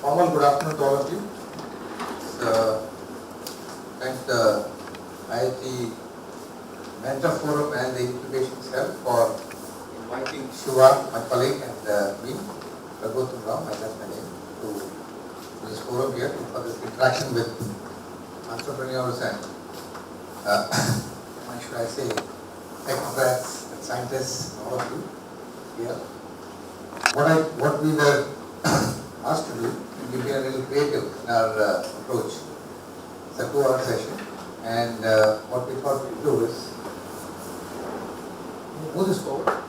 Formal good afternoon to all of you. Thank the IIT Mentor Forum and the Incubation Cell for inviting Shiva, my colleague, and me, Raghutam Rao, that's my name, to this forum here for this interaction with entrepreneurs and, what should I say, technocrats and scientists, all of you here. What we were asked to do, we be a little creative in our approach. It's a 2-hour session, and what we thought we'd do is move this forward.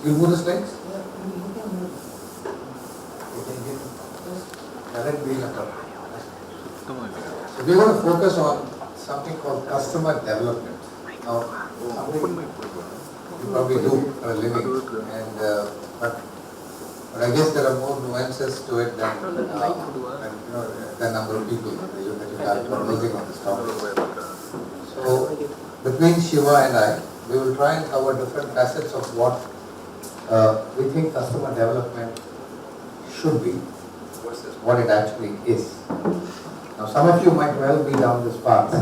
You move the slides? So we're going to focus on something called customer development. Now, you probably do for a living, and but I guess there are more nuances to it than the number of people that you have conversing on this topic. So between Shiva and I, we will try and cover different facets of what we think customer development should be versus what it actually is. Now some of you might well be down this path,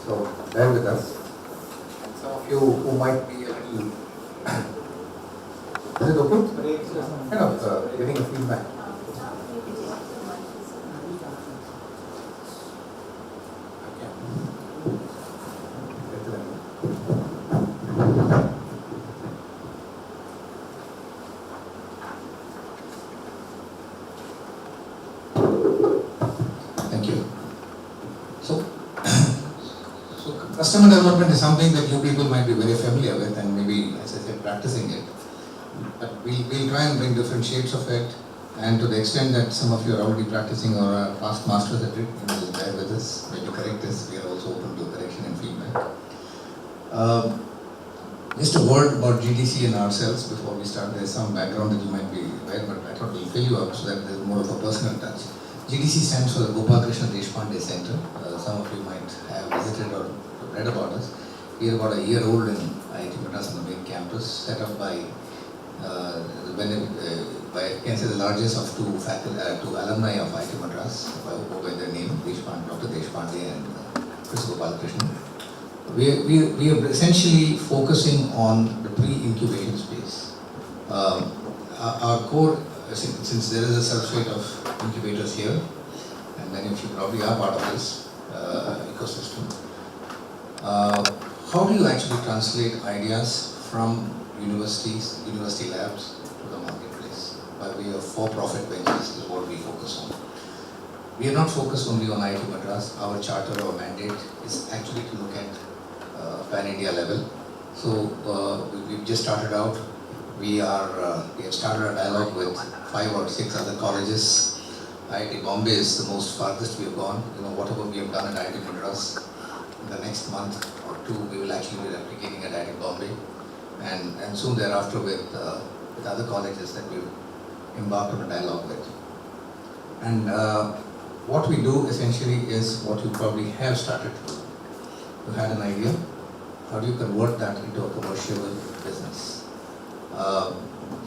so bear with us. And some of you who might be a little is it okay? Kind of getting a feedback. Thank you. So customer development is something that you people might be very familiar with and maybe, as I said, practicing it. But we'll try and bring different shades of it, and to the extent that some of you are already practicing or are past masters at it, you will bear with us, maybe correct us. We are also open to correction and feedback. Just a word about GDC and ourselves before we start. There's some background that you might be aware, but I thought we'll fill you up so that there's more of a personal touch. GDC stands for the Gopal Krishna Deshpande Center. Some of you might have visited or read about us. We are about a year old in IIT Madras on the main campus, set up by I can say the largest of two alumni of IIT Madras, who by their name, Dr. Deshpande and Chris Gopal Krishnan. We are essentially focusing on the pre-incubation space. Our core, since there is a substrate of incubators here, and many of you probably are part of this ecosystem, how do you actually translate ideas from university labs to the marketplace? By way of for-profit ventures is what we focus on. We are not focused only on IIT Madras. Our charter or mandate is actually to look at pan-India level. So we've just started out. We have started a dialogue with 5 or 6 other colleges. IIT Bombay is the most farthest we have gone. Whatever we have done at IIT Madras, in the next month or 2, we will actually be replicating at IIT Bombay. And soon thereafter with other colleges that we've embarked on a dialogue with. And what we do essentially is what you probably have started to do. You had an idea, how do you convert that into a commercial business?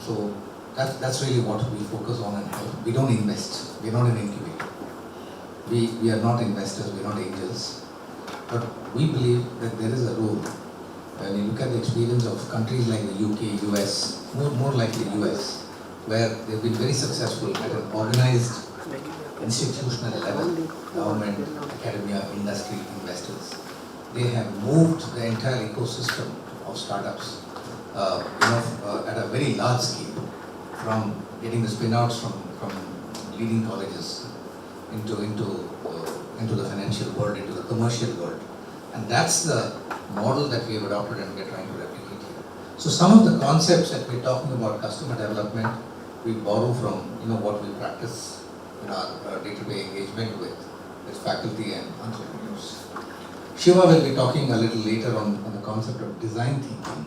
So that's really what we focus on and help. We don't invest, we're not an incubator. We are not investors, we're not angels. But we believe that there is a role. When you look at the experience of countries like the UK, US, more like the US, where they've been very successful at an organized institutional level, government, academia, industry, investors. They have moved the entire ecosystem of startups at a very large scale, from getting the spin-outs from leading colleges into the financial world, into the commercial world. And that's the model that we have adopted and we are trying to replicate here. So some of the concepts that we're talking about customer development, we borrow from what we practice in our day-to-day engagement with faculty and entrepreneurs. Shiva will be talking a little later on the concept of design thinking,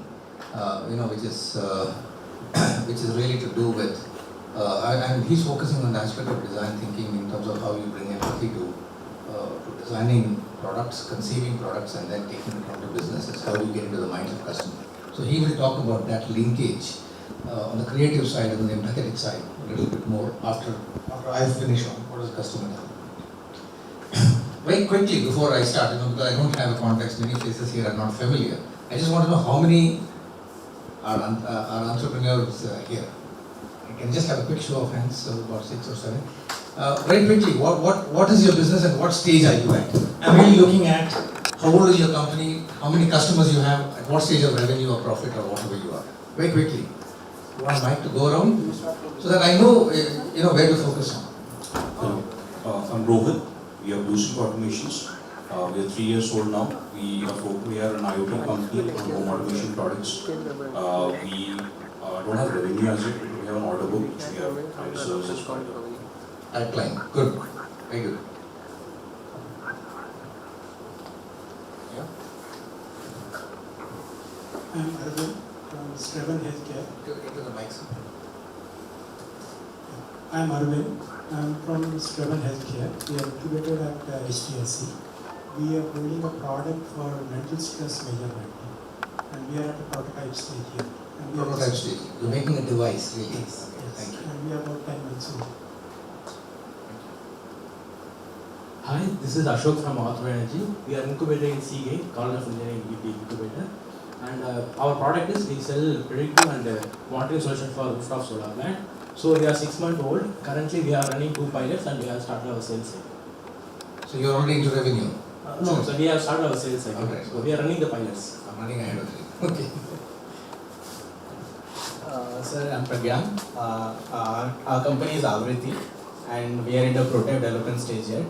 which is really to do with, and he's focusing on the aspect of design thinking in terms of how you bring empathy to designing products, conceiving products, and then taking it on to businesses. How do you get into the minds of customers? So he will talk about that linkage on the creative side and the empathetic side a little bit more after I finish on what is customer development. Very quickly before I start, because I don't have a context, many faces here are not familiar. I just want to know how many are entrepreneurs here. I can just have a quick show of hands, so about 6 or 7. Very quickly, what is your business and what stage are you at? I'm really looking at how old is your company, how many customers you have, at what stage of revenue or profit or whatever you are. Very quickly. You want Mike to go around so that I know, where to focus on. Hello, I'm Rohit. We are Blue Sync Automations. We are 3 years old now. We are an IoT company for home automation products. We don't have revenue as yet. We have an order book which we have trying to service as part of. Pipeline. Good. Very good. Yeah. I'm Arvind from Straven Healthcare. Into the mic, sir. I'm Arvind. I'm from Straven Healthcare. We are incubated at HTSC. We are building a product for mental stress measurement. And we are at the prototype stage here. And we Prototype stage. You're making a device, really. Yes, yes. Thank you. And we are about 10 months old. Hi, this is Ashok from Author Energy. We are incubated in Seagate, College of Engineering incubator. And our product is we sell predictive and monitoring solution for rooftop solar plant. So we are 6 months old. Currently we are running 2 pilots and we have started our sales cycle. So you're already into revenue? No, so we have started our sales cycle. Okay. So we are running the pilots. I'm running ahead of you. Okay. Sir, I'm Pragyan. Our company is Avriti and we are in the prototype development stage yet.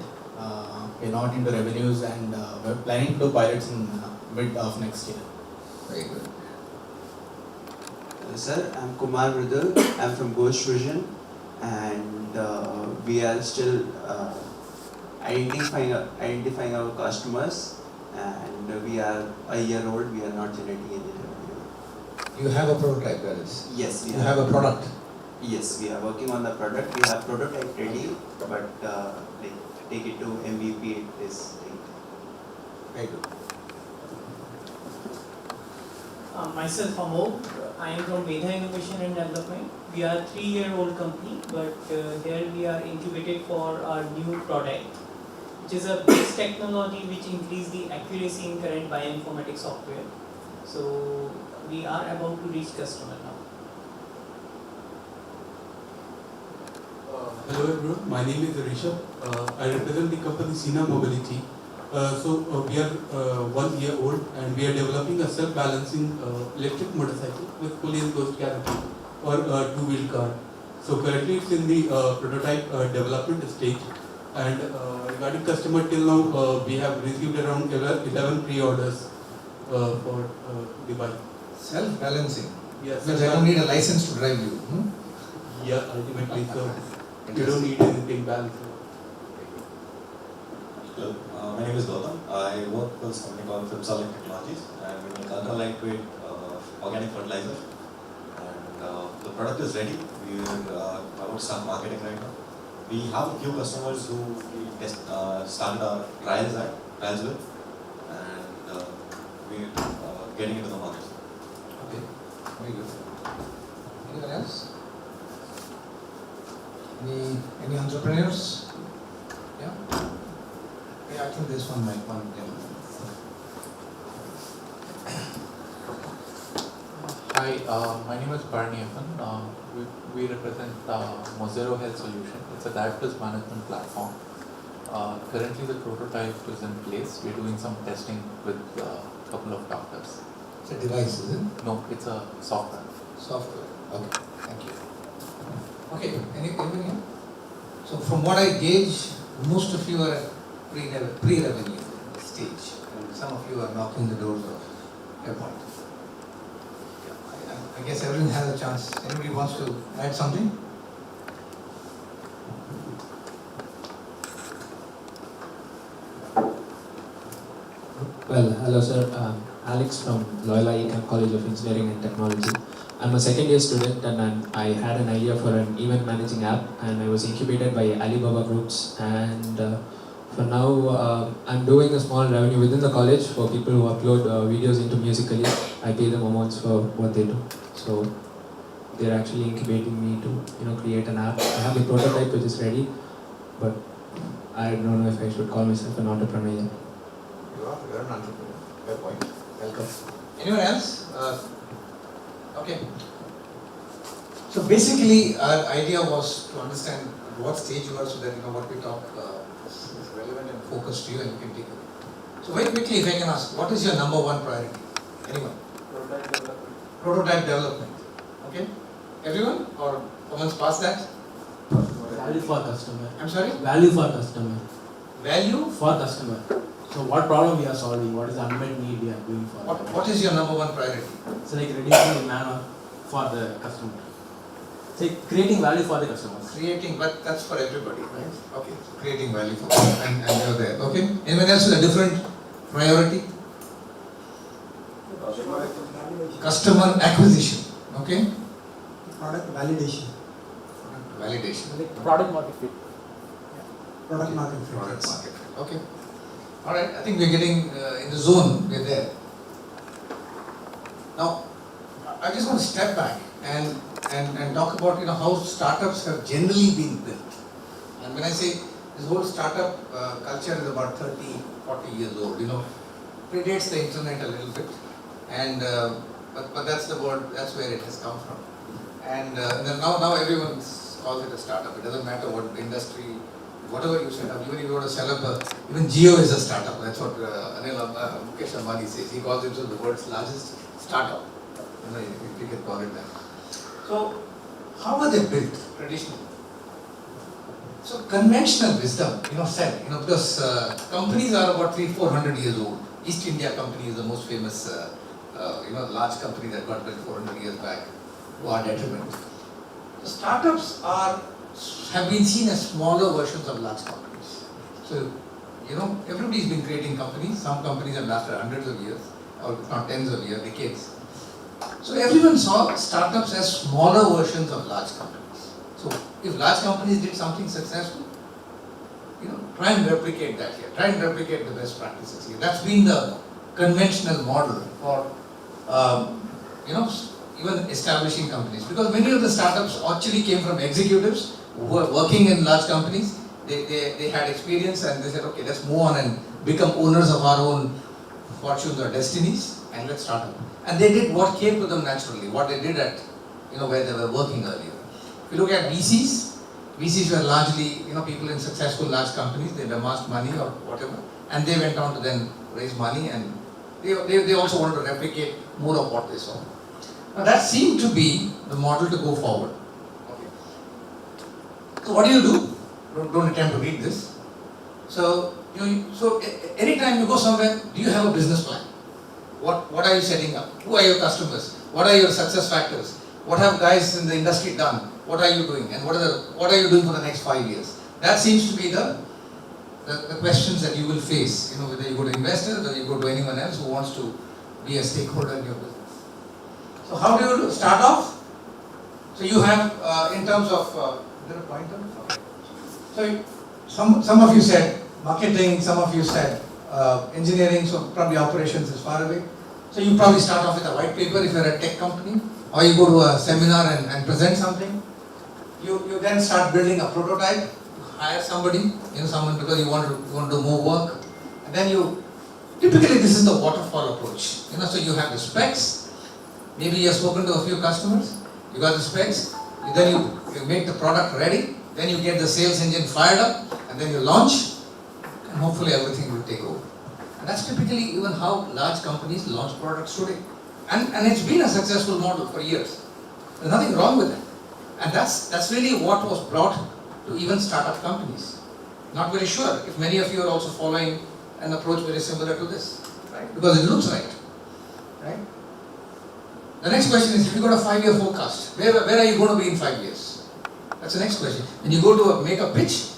We're not into revenues and we're planning to do pilots in mid of next year. Very good. Sir, I'm Kumar Mridul. I'm from Ghosh Vision, and we are still identifying our customers, and we are a year old. We are not generating any revenue. You have a prototype, that is? Yes, we You have a product? Yes, we are working on the product. We have prototype ready, but take it to MVP. It is Very good. Myself, Amol. I am from Medha Innovation and Development. We are a 3-year-old company, but here we are incubated for our new product, which is a base technology which increase the accuracy in current bioinformatics software. So we are about to reach customer now. Hello everyone, my name is Rishabh. I represent the company Sina Mobility. We are 1 year old and we are developing a self-balancing electric motorcycle with fully enclosed cavity or a two-wheel car. So currently it's in the prototype development stage, and regarding customer till now we have received around 11 pre-orders for the bike. Self-balancing? Yes. Means I don't need a license to drive you. Yeah, ultimately so. You don't need anything balancing. Hello, my name is Gautam. I work for a company called Fipsolic Technologies, and we make ultra lightweight organic fertilizer. And the product is ready. We are about to start marketing right now. We have a few customers who we started our trials with, and we're getting into the market. Okay, very good. Anyone else? Any entrepreneurs? Yeah? Yeah, I think this one might want to tell. Hi, my name is Barney Evan. We represent Mozero Health Solution. It's a diabetes management platform. Currently the prototype is in place. We're doing some testing with a couple of doctors. It's a device, is it? No, it's a software. Software. Okay, thank you. Okay, anyone here? So from what I gauge, most of you are at pre-revenue stage, and some of you are knocking the doors of Airpoint. I guess everyone has a chance. Anybody wants to add something? Well, hello sir. Alex from Loyola Econ College of Engineering and Technology. I'm a second year student and I had an idea for an event managing app, and I was incubated by Alibaba Groups, and for now I'm doing a small revenue within the college for people who upload videos into Musical.ly. I pay them amounts for what they do. So they're actually incubating me to create an app. I have a prototype which is ready, but I don't know if I should call myself an entrepreneur yet. You're an entrepreneur. Fair point. Welcome. Anyone else? Okay. So basically, our idea was to understand what stage you are, so that what we talk is relevant and focused to you, and you can take it. So very quickly, if I can ask, what is your number one priority? Anyone? Prototype development. Prototype development. Okay. Everyone, or someone's past that? Value for customer. I'm sorry. Value for customer. Value. For customer. So what problem we are solving? What is the unmet need we are doing for? What is your number one priority? So like reducing the manpower for the customer. So creating value for the customers. Creating, but that's for everybody, right? Okay, so creating value for them, and you're there. Okay. Anyone else with a different priority? Customer acquisition. Okay. Product validation. Validation. Product market fit. Product market fit. Product market fit. Okay. All right. I think we're getting in the zone. We're there. Now, I just want to step back and talk about how startups have generally been built. And when I say this whole startup culture is about 30, 40 years old, predates the internet a little bit, and but that's the word, that's where it has come from. And then now everyone calls it a startup. It doesn't matter what industry, whatever you set up, even if you want to sell up even Jio is a startup. That's what Mukesh Ambani says. He calls himself the world's largest startup. If you can call it that. So, how were they built traditionally? So, conventional wisdom, said, because companies are about 300-400 years old. East India Company is the most famous, large company that got built 400 years back, to our detriment. The startups have been seen as smaller versions of large companies. So, everybody's been creating companies. Some companies have lasted hundreds of years, or if not tens of years, decades. So everyone saw startups as smaller versions of large companies. So if large companies did something successful, try and replicate that here. Try and replicate the best practices here. That's been the conventional model for, even establishing companies. Because many of the startups actually came from executives who were working in large companies. They had experience and they said, okay, let's move on and become owners of our own fortunes or destinies, and let's start up. And they did what came to them naturally, what they did at, where they were working earlier. If you look at VCs were largely, people in successful large companies. They amassed money or whatever, and they went on to then raise money, and they also wanted to replicate more of what they saw. Now that seemed to be the model to go forward. Okay. So what do? Don't attempt to read this. So anytime you go somewhere, do you have a business plan? What are you setting up? Who are your customers? What are your success factors? What have guys in the industry done? What are you doing? And what are you doing for the next 5 years? That seems to be the questions that you will face. Whether you go to investors, whether you go to anyone else who wants to be a stakeholder in your business. So how do you start off? So you have, in terms of, is there a pointer? Okay. So some of you said marketing, some of you said engineering, so probably operations is far away. So you probably start off with a white paper if you're a tech company, or you go to a seminar and present something. You then start building a prototype, hire somebody, someone because you want to do more work. And then typically this is the waterfall approach. So you have the specs, maybe you have spoken to a few customers, you got the specs, then you make the product ready, then you get the sales engine fired up, and then you launch, and hopefully everything will take over. And that's typically even how large companies launch products today. And it's been a successful model for years. There's nothing wrong with it. And that's really what was brought to even startup companies. Not very sure if many of you are also following an approach very similar to this, right? Because it looks right? The next question is, if you got a 5-year forecast, where are you going to be in 5 years? That's the next question. When you go to make a pitch,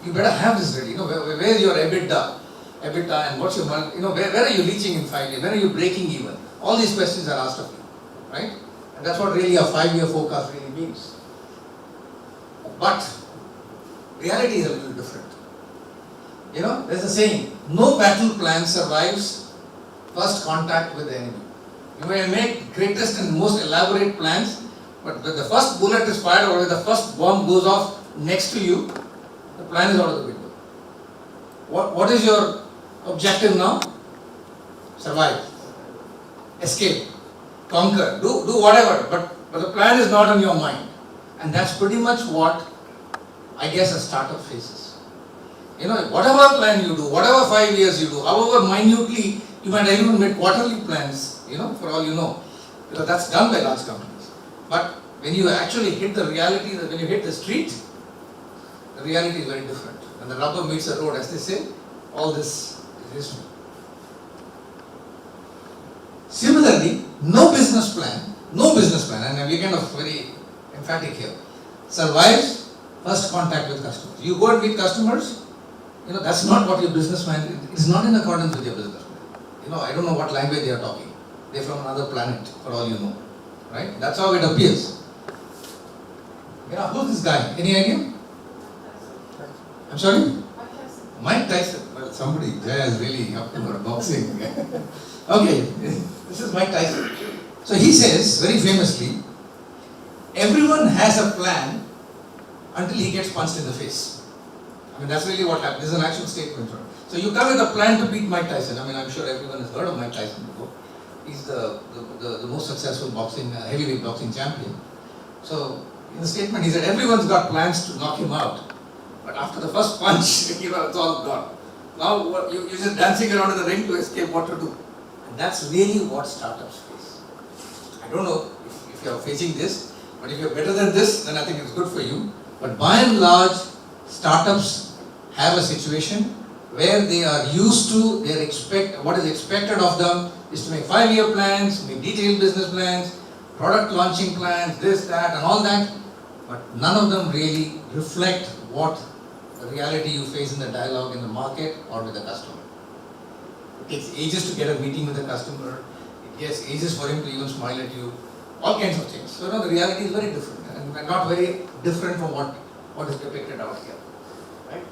you better have this ready. Where is your EBITDA and what's your money? Where are you reaching in 5 years? Where are you breaking even? All these questions are asked of you, right? And that's what really a 5-year forecast really means. But reality is a little different. There's a saying, no battle plan survives first contact with the enemy. You may make greatest and most elaborate plans, But when the first bullet is fired or when the first bomb goes off next to you, the plan is out of the window. What is your objective now? Survive, escape, conquer, do whatever, but the plan is not on your mind. And that's pretty much what I guess a startup faces. You know, whatever plan you do, whatever 5 years you do, however minutely, you might even make quarterly plans, you know, for all you know, because that's done by large companies. But when you actually hit the reality, when you hit the street, the reality is very different. When the rubber meets the road, as they say, all this is history. Similarly, no business plan, and we're kind of very emphatic here, survives first contact with customers. You go and meet customers, you know, that's not what your business plan, it's not in accordance with your business plan. You know, I don't know what language they are talking. They're from another planet, for all you know. Right? That's how it appears. You know, who's this guy? Any idea? I'm sorry? Mike Tyson. Well, somebody there is really up to boxing. Okay, this is Mike Tyson. So he says, very famously, everyone has a plan until he gets punched in the face. I mean, that's really what happens. This is an actual statement. So you come with a plan to beat Mike Tyson. I mean, I'm sure everyone has heard of Mike Tyson before. He's the most successful boxing, heavyweight boxing champion. So in the statement he said, everyone's got plans to knock him out. But after the first punch, you know, it's all gone. Now you're just dancing around in the ring to escape what to do. And that's really what startups face. I don't know if you're facing this, but if you're better than this, then I think it's good for you. But by and large, startups have a situation where they are used to, what is expected of them is to make 5-year plans, make detailed business plans, product launching plans, this, that, and all that. But none of them really reflect what the reality you face in the dialogue in the market or with the customer. It takes ages to get a meeting with the customer. It takes ages for him to even smile at you. All kinds of things. So, you know, the reality is very different and not very different from what is depicted out here. Right?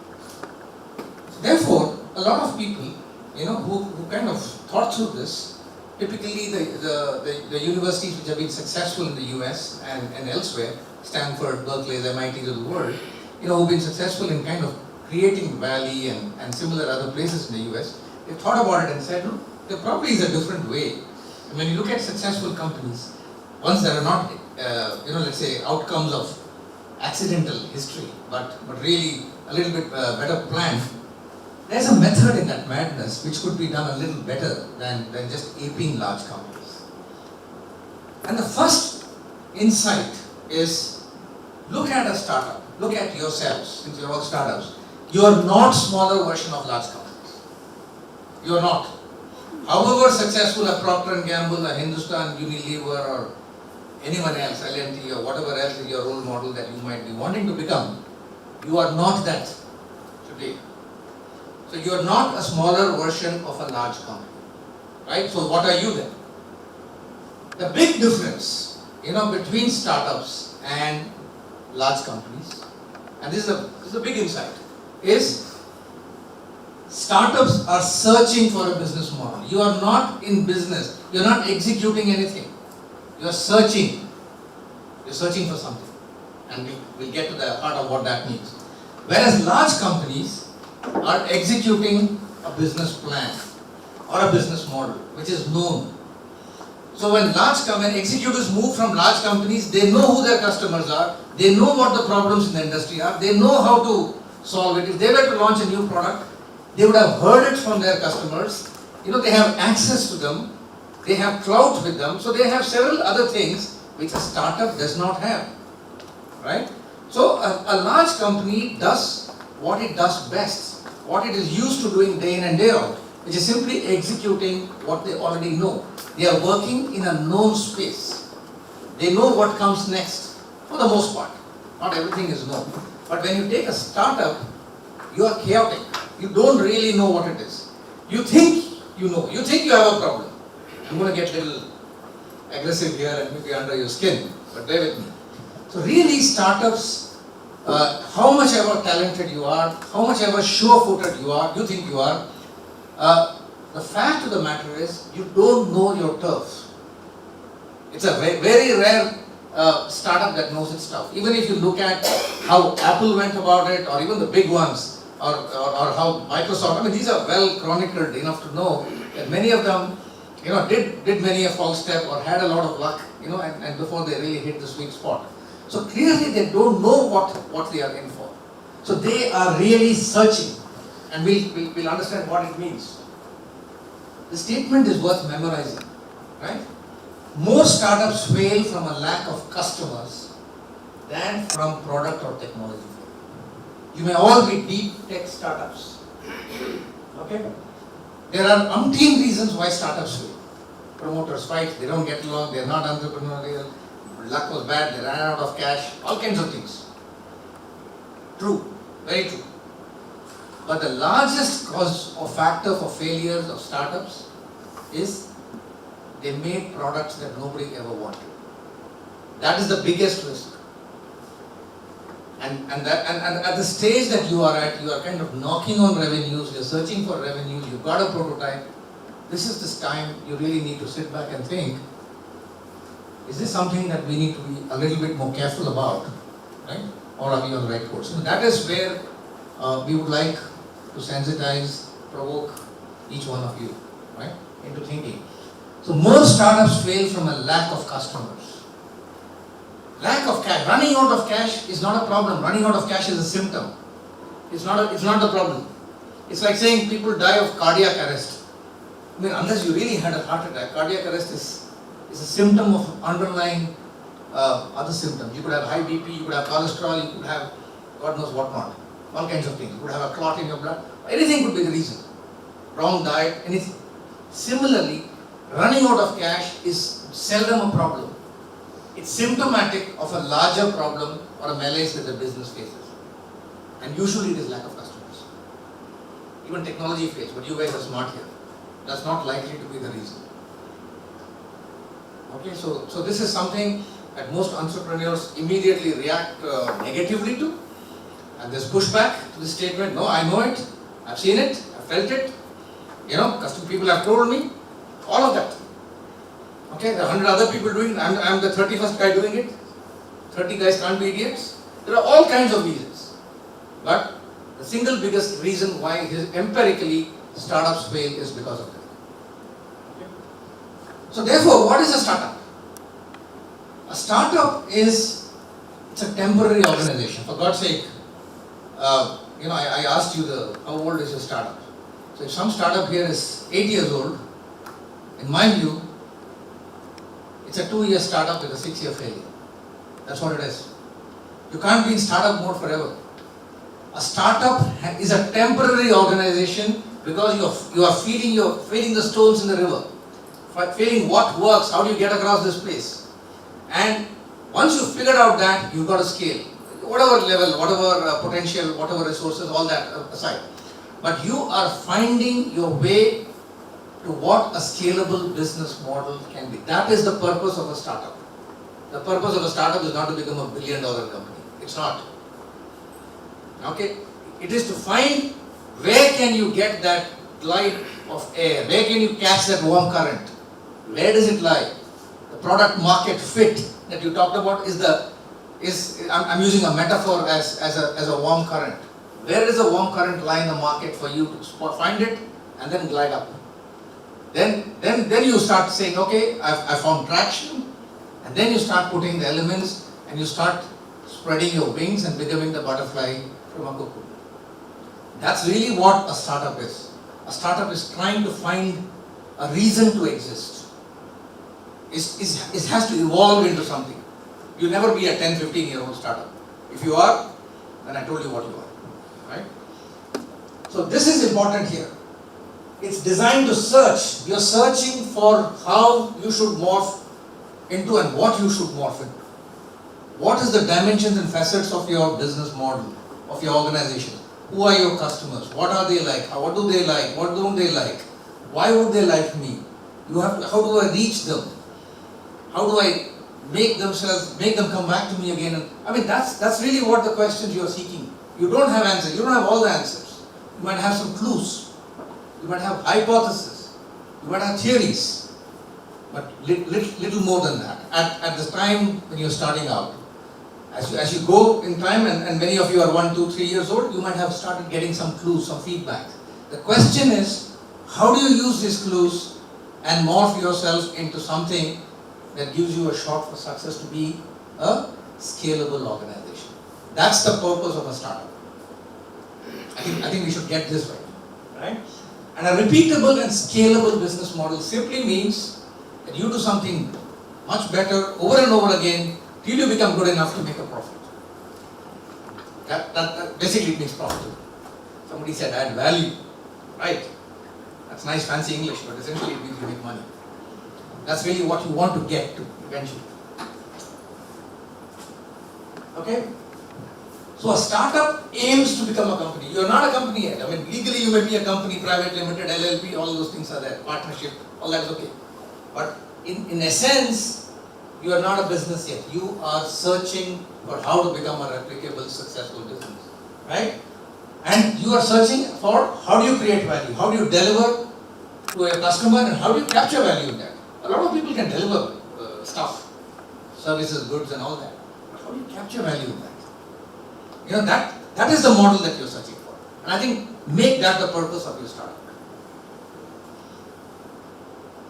Therefore, a lot of people, you know, who kind of thought through this, typically the universities which have been successful in the US and elsewhere, Stanford, Berkeley, the MITs of the world, you know, who've been successful in kind of creating Valley and similar other places in the US, they thought about it and said, look, there probably is a different way. And when you look at successful companies, ones that are not, you know, let's say outcomes of accidental history, but really a little bit better planned, there's a method in that madness which could be done a little better than just aping large companies. And the first insight is, look at a startup, look at yourselves, since you're all startups. You are not smaller version of large companies. You are not. However successful a Procter & Gamble, a Hindustan Unilever, or anyone else, L&T or whatever else is your role model that you might be wanting to become, you are not that today. So you are not a smaller version of a large company, right? So what are you then? The big difference, you know, between startups and large companies, and this is a big insight, is startups are searching for a business model. You are not in business. You are not executing anything. You are searching. You are searching for something, and we'll get to the heart of what that means. Whereas large companies are executing a business plan or a business model which is known. So when executives move from large companies, they know who their customers are, they know what the problems in the industry are, they know how to solve it. If they were to launch a new product, they would have heard it from their customers. You know, they have access to them, they have clout with them, so they have several other things which a startup does not have. Right? So a large company does what it does best, what it is used to doing day in and day out, which is simply executing what they already know. They are working in a known space. They know what comes next, for the most part. Not everything is known. But when you take a startup, you are chaotic. You don't really know what it is. You think you know. You think you have a problem. I'm going to get a little aggressive here and maybe under your skin, but bear with me. So really startups, how much ever talented you are, how much ever sure-footed you think you are, the fact of the matter is you don't know your turf. It's a very rare startup that knows its stuff. Even if you look at how Apple went about it, or even the big ones, or how Microsoft, I mean, these are well chronicled enough to know that many of them, did many a false step or had a lot of luck, and before they really hit the sweet spot. So clearly they don't know what they are in for. So they are really searching, and we'll understand what it means. The statement is worth memorizing, right? Most startups fail from a lack of customers than from product or technology. You may all be deep tech startups. Okay? There are umpteen reasons why startups fail. Promoters fight, they don't get along, they're not entrepreneurial, luck was bad, they ran out of cash, all kinds of things. True, very true. But the largest cause or factor for failures of startups is they made products that nobody ever wanted. That is the biggest risk. And at the stage that you are at, you are kind of knocking on revenues, you're searching for revenues, you've got a prototype. This is this time you really need to sit back and think, is this something that we need to be a little bit more careful about, right? Or are we on the right course? And that is where we would like to sensitize, provoke each one of you, right, into thinking. So most startups fail from a lack of customers. Lack of cash. Running out of cash is not a problem. Running out of cash is a symptom. It's not the problem. It's like saying people die of cardiac arrest. I mean, unless you really had a heart attack, cardiac arrest is a symptom of underlying other symptoms. You could have high BP, you could have cholesterol, you could have God knows what not. All kinds of things. You could have a clot in your blood. Anything could be the reason. Wrong diet, anything. Similarly, running out of cash is seldom a problem. It's symptomatic of a larger problem or a malaise that the business faces. And usually it is lack of customers. Even technology fails, but you guys are smart here. That's not likely to be the reason. Okay, so this is something that most entrepreneurs immediately react negatively to. And there's pushback to this statement. No, I know it, I've seen it, I've felt it. Custom people have told me. All of that. Okay, there are 100 other people doing it. I'm the 31st guy doing it. 30 guys can't be idiots. There are all kinds of reasons. But the single biggest reason why empirically startups fail is because of that. Okay. So therefore, what is a startup? A startup it's a temporary organization. For God's sake, I asked you how old is your startup? So if some startup here is 8 years old, in my view, it's a 2-year startup with a 6-year failure. That's what it is. You can't be in startup mode forever. A startup is a temporary organization because you are feeding the stones in the river. Feeling what works, how do you get across this place? And once you've figured out that, you've got to scale. Whatever level, whatever potential, whatever resources, all that aside. But you are finding your way to what a scalable business model can be. That is the purpose of a startup. The purpose of a startup is not to become a billion-dollar company. It's not. Okay? It is to find where can you get that glide of air, where can you catch that warm current, where does it lie? The product market fit that you talked about I'm using a metaphor as a warm current. Where is a warm current lie in the market for you to find it and then glide up? Then you start saying, okay, I found traction, and then you start putting the elements and you start spreading your wings and becoming the butterfly from a cocoon. That's really what a startup is. A startup is trying to find a reason to exist. It has to evolve into something. You'll never be a 10, 15-year-old startup. If you are, then I told you what you are. Right? So this is important here. It's designed to search. You're searching for how you should morph into and what you should morph into. What is the dimensions and facets of your business model, of your organization? Who are your customers? What are they like? What do they like? What don't they like? Why would they like me? How do I reach them? How do I make them come back to me again? I mean, that's really what the questions you are seeking. You don't have answers. You don't have all the answers. You might have some clues. You might have hypotheses. You might have theories. but little more than that. At the time when you're starting out, as you go in time, and many of you are 1, 2, 3 years old, you might have started getting some clues, some feedback. The question is, how do you use these clues and morph yourself into something that gives you a shot for success to be a scalable organization? That's the purpose of a startup. I think we should get this right? And a repeatable and scalable business model simply means that you do something much better over and over again till you become good enough to make a profit. That basically means profit. Somebody said add value, right? That's nice fancy English, but essentially it means you make money. That's really what you want to get to eventually. Okay? So a startup aims to become a company. You are not a company yet. I mean, legally you may be a company, private, limited, LLP, all those things are there. Partnership, all that is okay. But in essence, you are not a business yet. You are searching for how to become a replicable, successful business. Right? And you are searching for how do you create value? How do you deliver to a customer and how do you capture value in that? A lot of people can deliver stuff, services, goods and all that. But how do you capture value in that? You know, that is the model that you're searching for. And I think make that the purpose of your startup.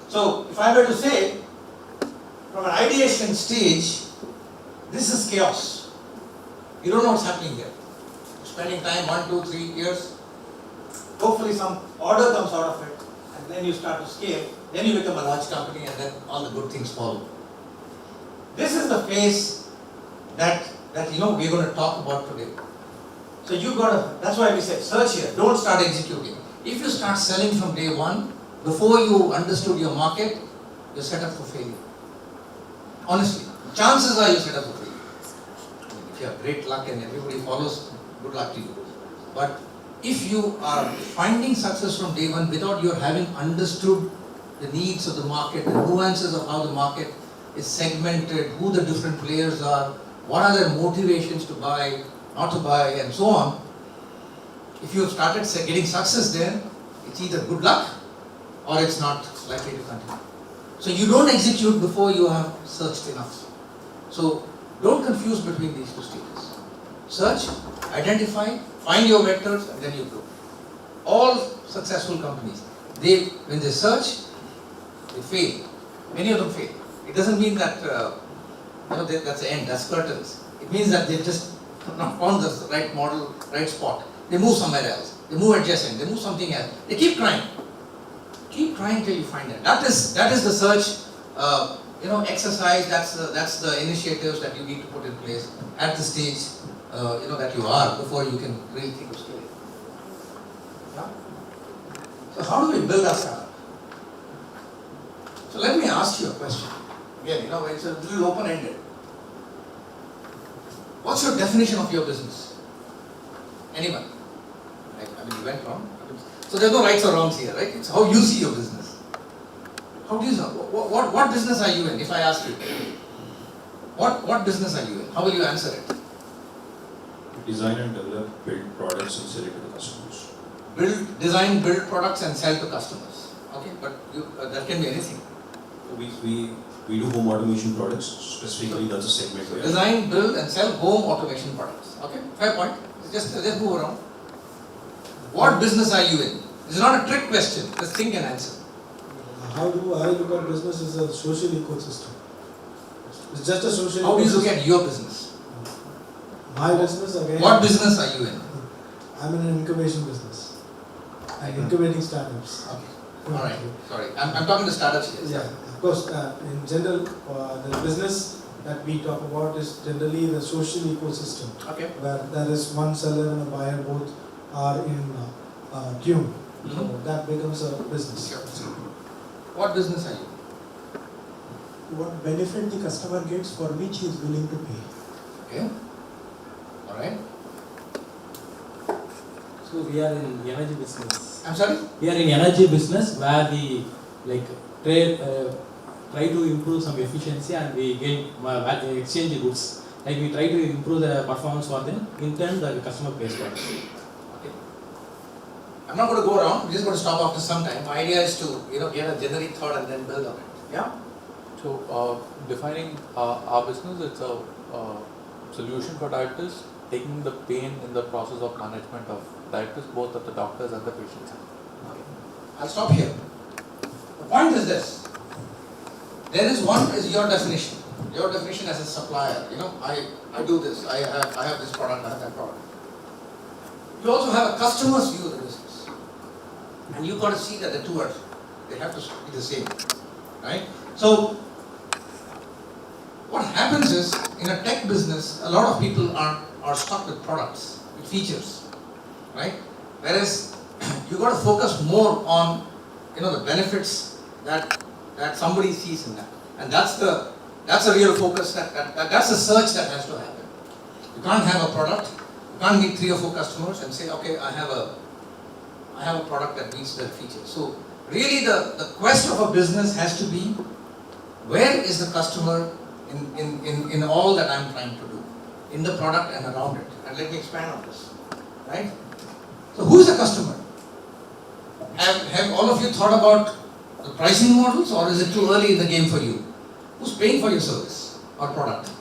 So if I were to say, from an ideation stage, this is chaos. You don't know what's happening here. Spending time 1, 2, 3 years, hopefully some order comes out of it, and then you start to scale, then you become a large company, and then all the good things follow. This is the phase that we're going to talk about today. So you that's why we said search here, don't start executing. If you start selling from day one, before you understood your market, you're set up for failure. Honestly, chances are you're set up for failure. If you have great luck and everybody follows, good luck to you. But if you are finding success from day one without your having understood the needs of the market, the nuances of how the market is segmented, who the different players are, what are their motivations to buy, not to buy, and so on. If you have started getting success there, it's either good luck or it's not likely to continue. So you don't execute before you have searched enough. So don't confuse between these two stages. Search, identify, find your vectors, and then you grow. All successful companies, when they search, they fail. Many of them fail. It doesn't mean that that's the end, that's curtains. It means that they've just not found the right model, right spot. They move somewhere else. They move adjacent. They move something else. They keep trying. Keep trying till you find it. That is the search, exercise. That's the initiatives that you need to put in place at the stage, that you are before you can really think of scaling. Yeah? So how do we build our startup? So let me ask you a question. Again, it's a little open-ended. What's your definition of your business? Anyone? You went wrong. So there's no rights or wrongs here, right? It's how you see your business. How do you know? What business are you in? If I ask you, what business are you in? How will you answer it? Design and develop, build products and sell it to the customers. Design, build products and sell to customers. Okay, but that can be anything. We do home automation products, specifically that's a segment where... Design, build and sell home automation products. Okay, fair point. Just move around. What business are you in? This is not a trick question. Just think and answer. How do I look at business as a social ecosystem? It's just a social How do you look ecosystem. at your business? My business again. What business are you in? I'm in an incubation business. I'm incubating startups. Okay. Alright. Sorry. I'm talking to startups here. Yeah, of course. In general, the business that we talk about is generally the social ecosystem. Okay. Where there is one seller and a buyer, both are in tune. So that becomes a business. Sure. What business are you? What benefit the customer gets for which he is willing to pay. Okay. Alright. So we are in energy business. I'm sorry? We are in energy business where we try to improve some efficiency and we gain exchange goods. Like we try to improve the performance for them. In turn, the customer pays for it. Okay. I'm not going to go around. We're just going to stop after some time. My idea is to get a generic thought and then build on it. Yeah. So, defining our business, it's a solution for diabetes, taking the pain in the process of management of diabetes, both at the doctors and the patients. Okay. I'll stop here. The point is this. There is one is your definition. Your definition as a supplier. You know, I do this. I have this product. I have that product. You also have a customer's view of the business, and you got to see that the two are they have to be the same, right? So what happens is in a tech business, a lot of people are stuck with products, with features, right? Whereas you got to focus more on the benefits that somebody sees in that, and that's the real focus. That's the search that has to happen. You can't have a product. You can't meet 3 or 4 customers and say, okay, I have a product that meets their features. So really, the quest of a business has to be, where is the customer in all that I'm trying to do, in the product and around it. And let me expand on this, right? So who is the customer? Have all of you thought about the pricing models, or is it too early in the game for you? Who's paying for your service or product?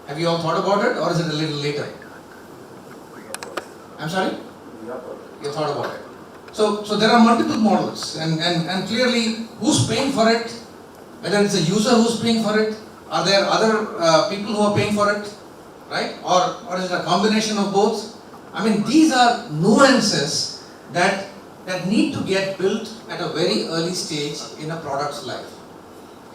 Have you all thought about it, or is it a little later? I'm sorry? You thought about it. So there are multiple models, and clearly who's paying for it? Whether it's a user who's paying for it, are there other people who are paying for it, right? Or is it a combination of both? I mean, these are nuances that need to get built at a very early stage in a product's life.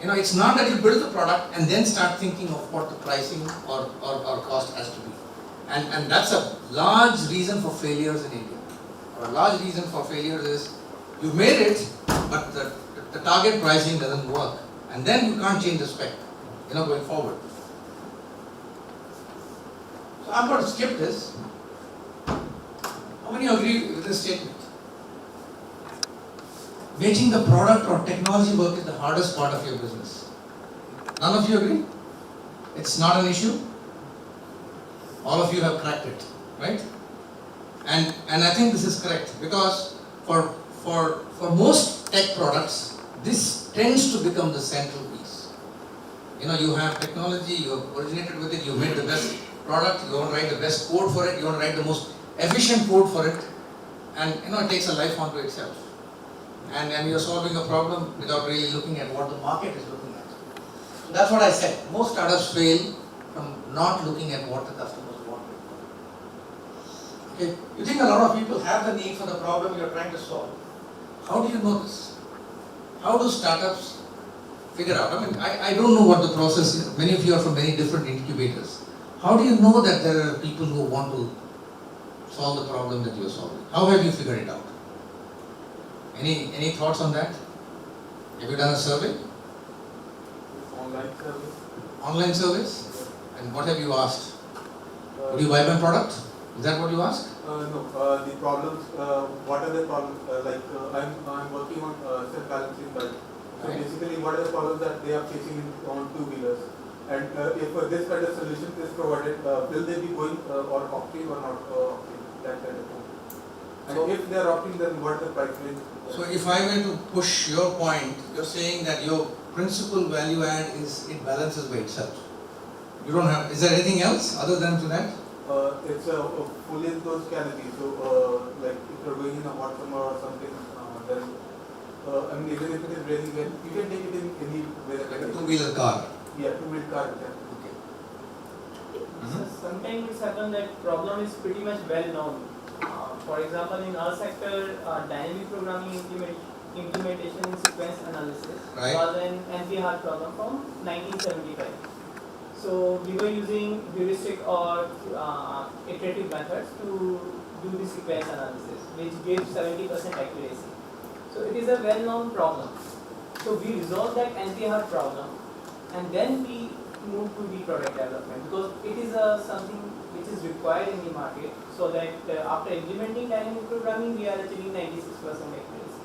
It's not that you build the product and then start thinking of what the pricing or cost has to be. And that's a large reason for failures in India. Or a large reason for failures is you made it, but the target pricing doesn't work. And then you can't change the spec, going forward. So I'm going to skip this. How many agree with this statement? Making the product or technology work is the hardest part of your business. None of you agree? It's not an issue? All of you have cracked it, right? And I think this is correct, because for most tech products, this tends to become the central piece. You have technology, you have originated with it, you made the best product, you want to write the best code for it, you want to write the most efficient code for it, and it takes a life onto itself. And you're solving a problem without really looking at what the market is looking at. So that's what I said. Most startups fail from not looking at what the customers want. Okay, you think a lot of people have the need for the problem you're trying to solve. How do you know this? How do startups figure out? I mean, I don't know what the process is. Many of you are from many different incubators. How do you know that there are people who want to solve the problem that you're solving? How have you figured it out? Any thoughts on that? Have you done a survey? Online service. Online surveys? And what have you asked? Would you buy my product? Is that what you asked? No, the problems, what are the problems, I'm working on self-balancing bike. So Right. basically, what are the problems that they are facing on two-wheelers? And if this kind of solution is provided, will they be going or opting or not opting, that kind of thing? And So- if they are opting, then what is the price range? So if I were to push your point, you're saying that your principal value add is it balances by itself. You don't have, is there anything else other than to that? It's a fully enclosed canopy, so like if you're going in a hot summer or something, then I mean, even if it is raining, then you can take it in any way. Like a two-wheeler car. Yeah, two-wheel car. Yeah. Okay. So sometimes it's happened that problem is pretty much well known. For example, in our sector, dynamic programming implementation in sequence analysis Right. was an NP-hard problem from 1975. So we were using heuristic or iterative methods to do the sequence analysis, which gives 70% accuracy. So it is a well-known problem. So we resolved that NP-hard problem, and then we moved to the product development, because it is something which is required in the market, so that after implementing dynamic programming, we are achieving 96% accuracy.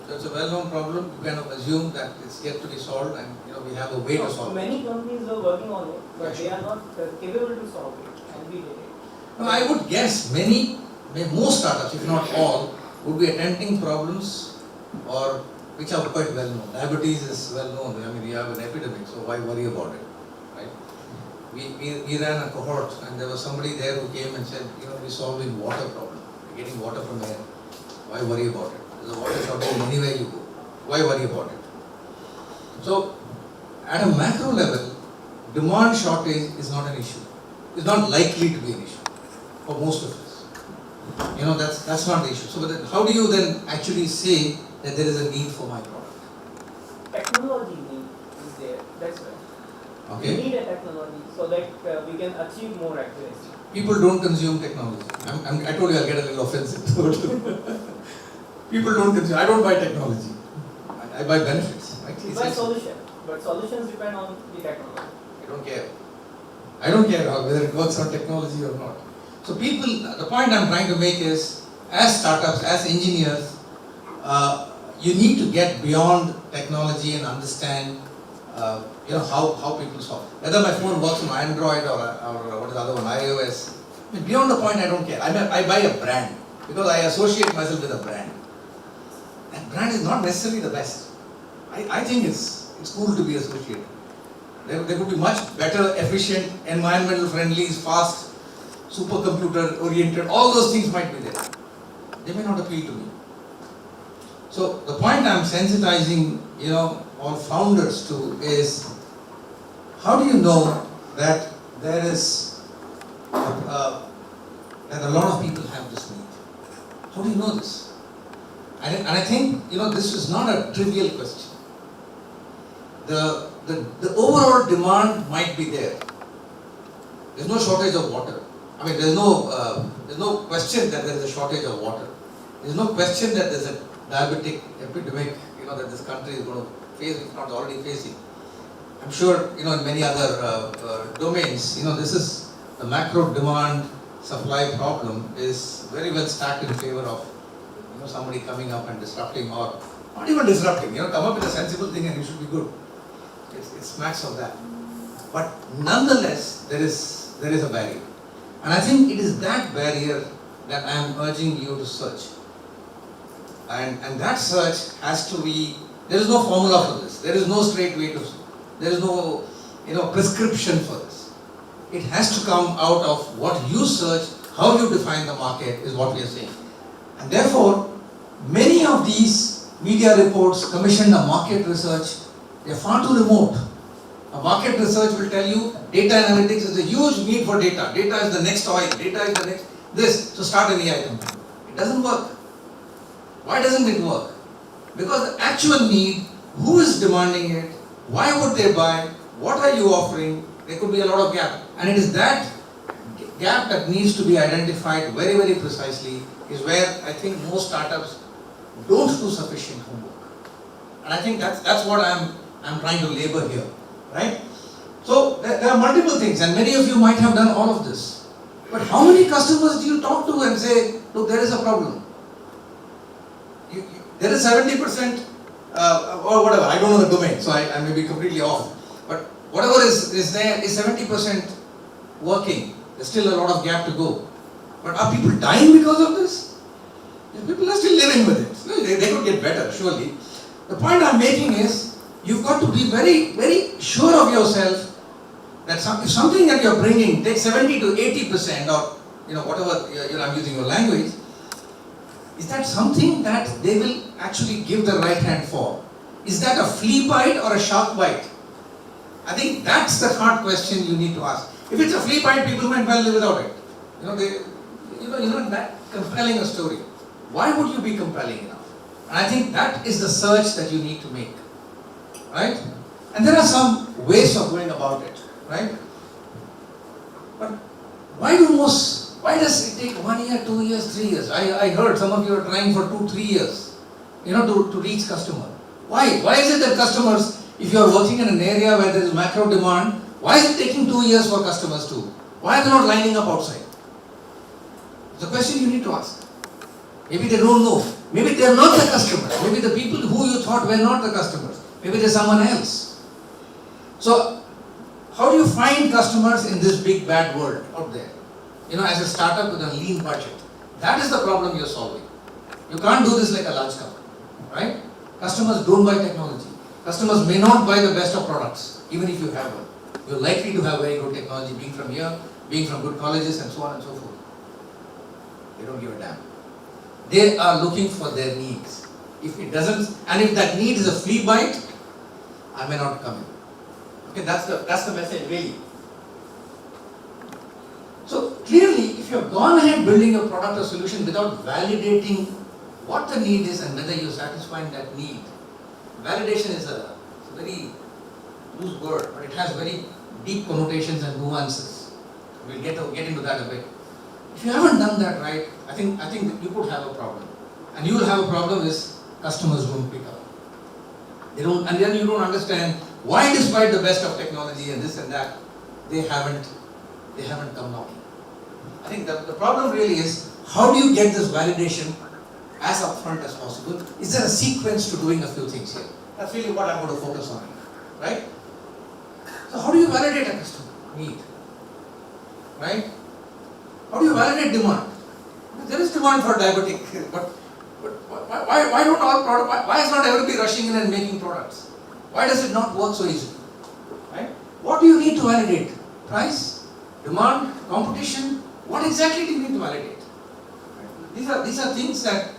So it's a well-known problem. You kind of assume that it's yet to be solved, and we have a way to So solve it. many companies are working on it, but Yeah, they are not capable to solve it, and we did it. No, I would guess most startups, if not all, would be attempting problems or which are quite well known. Diabetes is well known. I mean, we have an epidemic, so why worry about it, right? We ran a cohort, and there was somebody there who came and said, we're solving water problem. We're getting water from air. Why worry about it? There's a water shortage anywhere you go. Why worry about it? So, at a macro level, demand shortage is not an issue. It's not likely to be an issue for most of us. That's not the issue. So, but then how do you then actually say that there is a need for my product? Technology need is there, that's why. Okay. We need a technology so that we can achieve more accuracy. People don't consume technology. I told you I'll get a little offensive. People don't consume. I don't buy technology. I buy benefits. Right? We buy solution, but solutions depend on the technology. I don't care. I don't care whether it works on technology or not. So the point I'm trying to make is, as startups, as engineers, you need to get beyond technology and understand, how people solve. Whether my phone works on Android or what is the other one, iOS. Beyond the point, I don't care. I buy a brand because I associate myself with a brand. That brand is not necessarily the best. I think it's cool to be associated. There could be much better, efficient, environmental friendly, fast, supercomputer oriented, all those things might be there. They may not appeal to me. So the point I'm sensitizing, all founders to is, how do you know that there is, that a lot of people have this need? How do you know this? And I think, this is not a trivial question. The overall demand might be there. There's no shortage of water. I mean, there's no question that there is a shortage of water. There's no question that there's a diabetic epidemic, that this country is going to face, if not already facing. I'm sure, in many other domains, this is the macro demand supply problem is very well stacked in favor of, somebody coming up and disrupting, or not even disrupting, come up with a sensible thing and you should be good. It smacks of that. But nonetheless, there is a barrier. And I think it is that barrier that I am urging you to search. And that search has to be, there is no formula for this. There is no straight way to, there is no, prescription for this. It has to come out of what you search, how you define the market is what we are saying. And therefore, many of these media reports commissioned a market research, they are far too remote. A market research will tell you data analytics is a huge need for data. Data is the next oil, data is the next this, so start an AI company. It doesn't work. Why doesn't it work? Because the actual need, who is demanding it, why would they buy, what are you offering, there could be a lot of gap. And it is that gap that needs to be identified very, very precisely is where I think most startups don't do sufficient homework. And I think that's what I'm trying to labor here, right? So there are multiple things, and many of you might have done all of this. But how many customers do you talk to and say, look, there is a problem? There is 70% or whatever, I don't know the domain, so I may be completely off. But whatever is there is 70% working. There's still a lot of gap to go. But are people dying because of this? People are still living with it. They could get better, surely. The point I'm making is, you've got to be very, very sure of yourself that if something that you're bringing takes 70 to 80% or whatever, I'm using your language, is that something that they will actually give the right hand for? Is that a flea bite or a shark bite? I think that's the hard question you need to ask. If it's a flea bite, people might well live without it. You're not that compelling a story. Why would you be compelling enough? And I think that is the search that you need to make, right? And there are some ways of going about it, right? But why does it take 1 year, 2 years, 3 years? I heard some of you are trying for 2-3 years, to reach customer. Why? Why is it that customers, if you are working in an area where there is macro demand, why is it taking 2 years for customers to? Why are they not lining up outside? It's a question you need to ask. Maybe they don't know. Maybe they are not the customers. Maybe the people who you thought were not the customers. Maybe there's someone else. So, how do you find customers in this big bad world out there? As a startup with a lean budget. That is the problem you're solving. You can't do this like a large company, right? Customers don't buy technology. Customers may not buy the best of products, even if you have one. You're likely to have very good technology, being from here, being from good colleges and so on and so forth. They don't give a damn. They are looking for their needs. If it doesn't, and if that need is a flea bite, I may not come in. Okay, that's the message really. So clearly, if you have gone ahead building a product or solution without validating what the need is and whether you're satisfying that need, validation is a very loose word, but it has very deep connotations and nuances. We'll get into that a bit. If you haven't done that right, I think that you could have a problem. And you will have a problem is customers don't pick up. They don't, and then you don't understand why, despite the best of technology and this and that, they haven't come knocking. I think the problem really is, how do you get this validation as upfront as possible? Is there a sequence to doing a few things here? That's really what I'm going to focus on, right? So how do you validate a customer need? Right? How do you validate demand? There is demand for diabetic, but why don't all products, why is not everybody rushing in and making products? Why does it not work so easily? Right? What do you need to validate? Price, demand, competition? What exactly do you need to validate? These are things that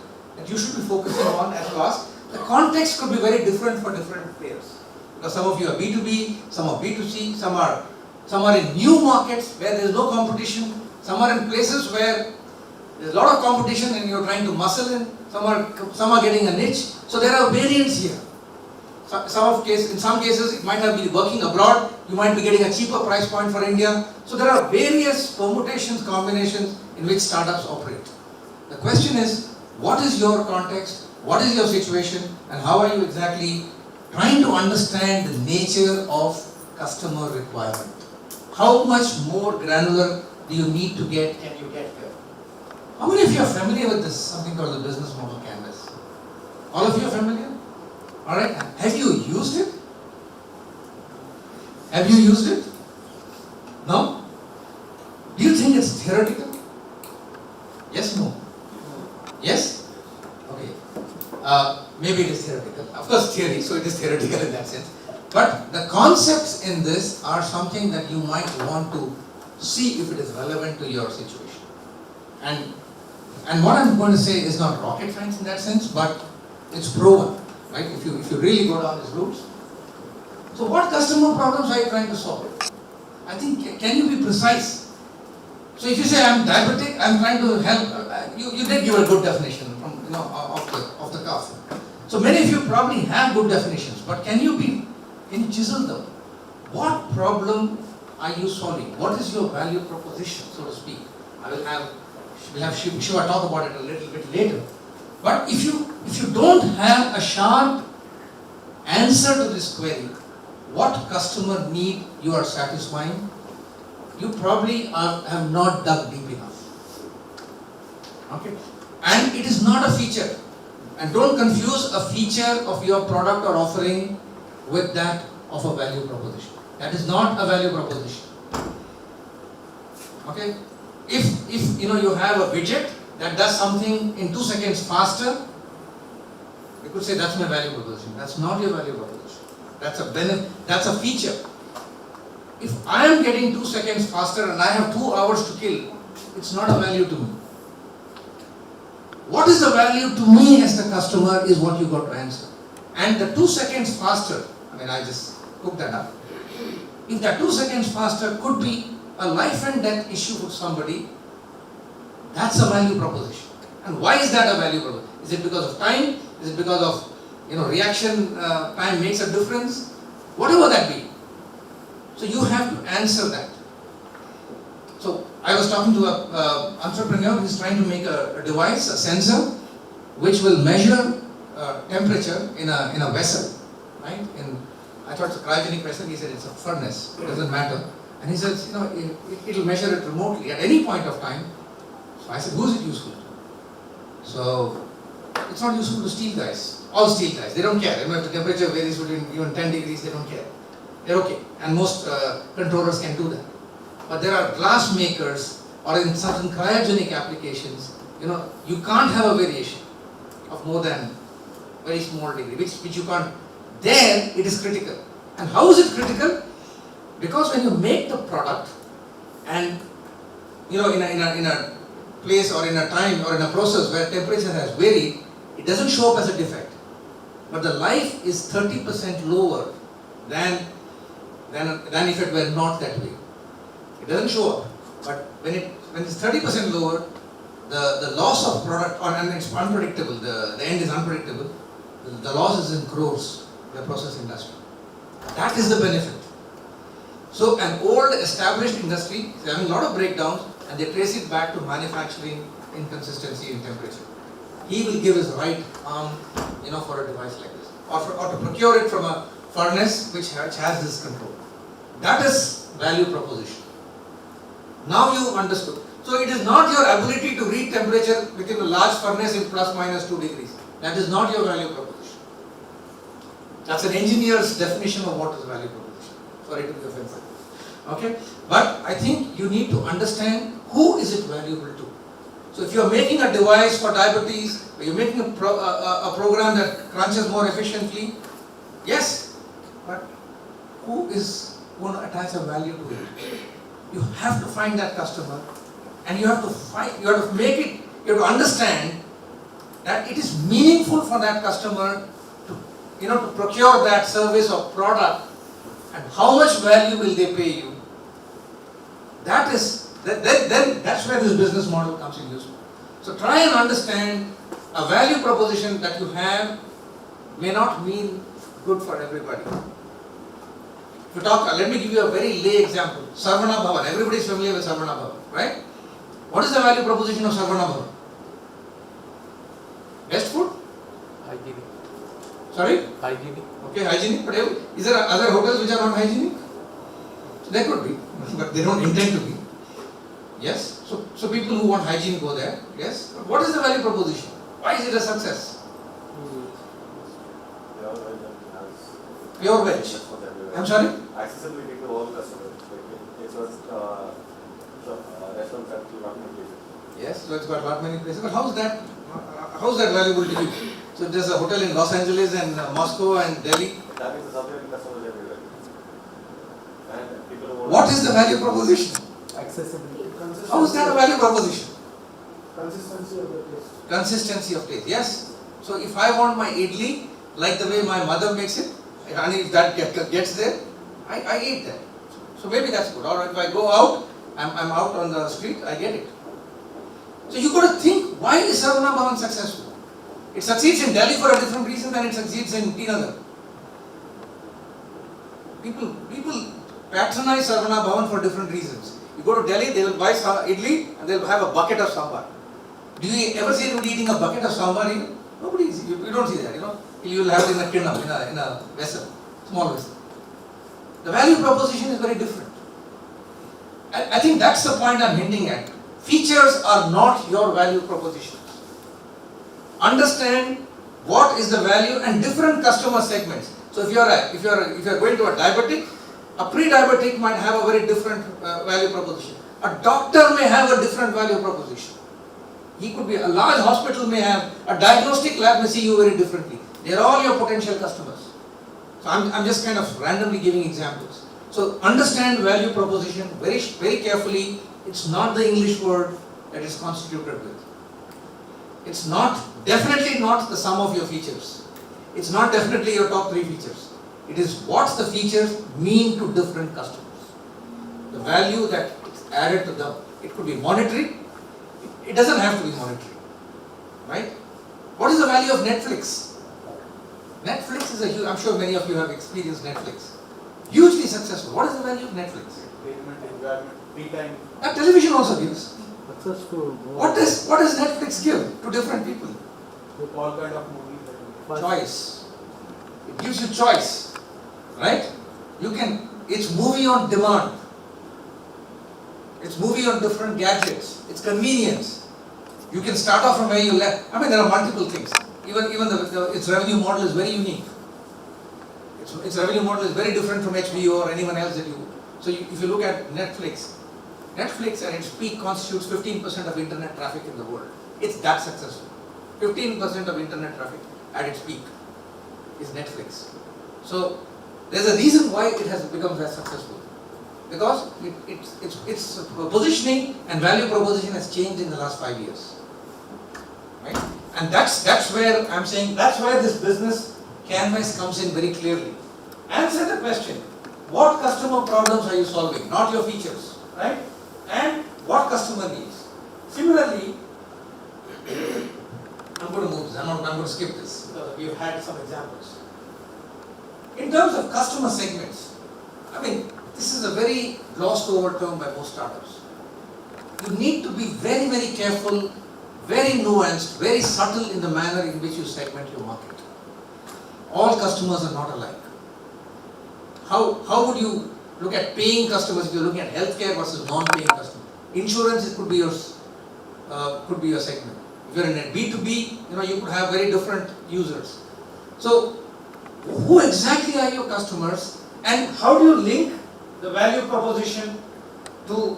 you should be focusing on at cost. The context could be very different for different players. Because some of you are B2B, some are B2C, some are in new markets where there is no competition, some are in places where there is a lot of competition and you are trying to muscle in, some are getting a niche. So there are variants here. In some cases it might have been working abroad, you might be getting a cheaper price point for India. So there are various permutations, combinations in which startups operate. The question is, what is your context, what is your situation, and how are you exactly trying to understand the nature of customer requirement? How much more granular do you need to get, can you get here? How many of you are familiar with this, something called the business model canvas? All of you are familiar? Alright, have you used it? Have you used it? No? Do you think it's theoretical? Yes, no? Yes? Okay. Maybe it is theoretical. Of course, theory, so it is theoretical in that sense. But the concepts in this are something that you might want to see if it is relevant to your situation. And what I'm going to say is not rocket science in that sense, but it's proven, right? If you really go down these routes. So what customer problems are you trying to solve? I think, can you be precise? So if you say I'm diabetic, I'm trying to help, you did give a good definition from, off the cuff. So many of you probably have good definitions, but can you chisel them? What problem are you solving? What is your value proposition, so to speak? We'll have Shiva talk about it a little bit later. But if you don't have a sharp answer to this query, what customer need you are satisfying, you probably have not dug deep enough. Okay? And it is not a feature. And don't confuse a feature of your product or offering with that of a value proposition. That is not a value proposition. Okay? If you have a widget that does something in 2 seconds faster, you could say that's my value proposition. That's not your value proposition. That's a benefit. That's a feature. If I am getting 2 seconds faster and I have 2 hours to kill, it's not a value to me. What is the value to me as the customer is what you got to answer. And the 2 seconds faster, I just cooked that up. If that 2 seconds faster could be a life and death issue for somebody, that's a value proposition. And why is that a value proposition? Is it because of time? Is it because of reaction time makes a difference? Whatever that be. So you have to answer that. So I was talking to an entrepreneur who is trying to make a device, a sensor, which will measure temperature in a vessel, right? I thought it's a cryogenic vessel. He said it's a furnace. It doesn't matter. And he says, it will measure it remotely at any point of time. So I said, who is it useful to? So it's not useful to steel guys. All steel guys, they don't care. Even if the temperature varies between even 10 degrees, they don't care. They're okay. And most controllers can do that. But there are glass makers or in certain cryogenic applications, you can't have a variation of more than very small degree, which you can't, then it is critical. And how is it critical? Because when you make the product and in a place or in a time or in a process where temperature has varied, it doesn't show up as a defect. But the life is 30% lower than if it were not that way. It doesn't show up. But when it's 30% lower, the loss of product, and it's unpredictable, the end is unpredictable, the loss is in crores in the process industry. That is the benefit. So an old established industry is having a lot of breakdowns and they trace it back to manufacturing inconsistency in temperature. He will give his right arm, for a device like this, or to procure it from a furnace which has this control. That is value proposition. Now you understood. So it is not your ability to read temperature within a large furnace in plus minus 2 degrees. That is not your value proposition. That's an engineer's definition of what is value proposition. Sorry to be offensive. Okay? But I think you need to understand who is it valuable to. So if you are making a device for diabetes, or you're making a program that crunches more efficiently, yes, but who is going to attach a value to it? You have to find that customer, and you have to make it, you have to understand that it is meaningful for that customer to procure that service or product, and how much value will they pay you. Then that's where this business model comes in useful. So try and understand a value proposition that you have may not mean good for everybody. If you talk, let me give you a very lay example. Sarvana Bhavan. Everybody is familiar with Sarvana Bhavan, right? What is the value proposition of Sarvana Bhavan? Best food? Hygienic. Sorry? Hygienic. Okay, hygienic. But is there other hotels which are not hygienic? So there could be, but they don't intend to be. Yes? So people who want hygiene go there. Yes? But what is the value proposition? Why is it a success? Pure veg. I'm sorry? Accessibility to all customers. It was restaurants at lot many places. Yes, so it's got lot many places. But how is that valuable to you? So there's a hotel in Los Angeles and Moscow and Delhi. That is the subject customers everywhere. And people who What is the value proposition? Accessibility. How is that a value proposition? Consistency of the taste. Consistency of taste. Yes. So if I want my idli like the way my mother makes it, and if that gets there, I eat that. So maybe that's good. Or if I go out, I'm out on the street, I get it. So you got to think, why is Sarvana Bhavan successful? It succeeds in Delhi for a different reason than it succeeds in Tinagar. People patronize Sarvana Bhavan for different reasons. You go to Delhi, they will buy idli and they'll have a bucket of sambar. Do you ever see anybody eating a bucket of sambar even? Nobody. You don't see that, You will have it in a kirna, in a vessel, small vessel. The value proposition is very different. I think that's the point I'm hinting at. Features are not your value propositions. Understand what is the value and different customer segments. So if you're going to a diabetic, a pre-diabetic might have a very different value proposition. A doctor may have a different value proposition. He could be, a large hospital may have, a diagnostic lab may see you very differently. They are all your potential customers. So I'm just kind of randomly giving examples. So understand value proposition very, very carefully. It's not the English word that is constituted with. It's definitely not the sum of your features. It's not definitely your top 3 features. It is what the features mean to different customers. The value that is added to them. It could be monetary. It doesn't have to be monetary. Right? What is the value of Netflix? Netflix is a huge, I'm sure many of you have experienced Netflix. Hugely successful. What is the value of Netflix? entertainment, enjoyment, free time. That television also gives. Successful. What does Netflix give to different people? With all kind of movies. Choice. It gives you choice. Right? It's movie on demand. It's movie on different gadgets. It's convenience. You can start off from where you left. I mean, there are multiple things. Even its revenue model is very unique. Its revenue model is very different from HBO or anyone else that you. So if you look at Netflix at its peak constitutes 15% of internet traffic in the world. It's that successful. 15% of internet traffic. at its peak is Netflix. So there's a reason why it has become that successful. Because its positioning and value proposition has changed in the last 5 years. Right? And that's where I'm saying, that's where this business canvas comes in very clearly. Answer the question, what customer problems are you solving? Not your features, right? And what customer needs. Similarly, I'm going to move this, I'm going to skip this because we've had some examples. In terms of customer segments, I mean, this is a very glossed over term by most startups. You need to be very, very careful, very nuanced, very subtle in the manner in which you segment your market. All customers are not alike. How would you look at paying customers if you're looking at healthcare versus non-paying customers? Insurance, it could be your segment. If you're in a B2B, you could have very different users. So, who exactly are your customers, and how do you link the value proposition to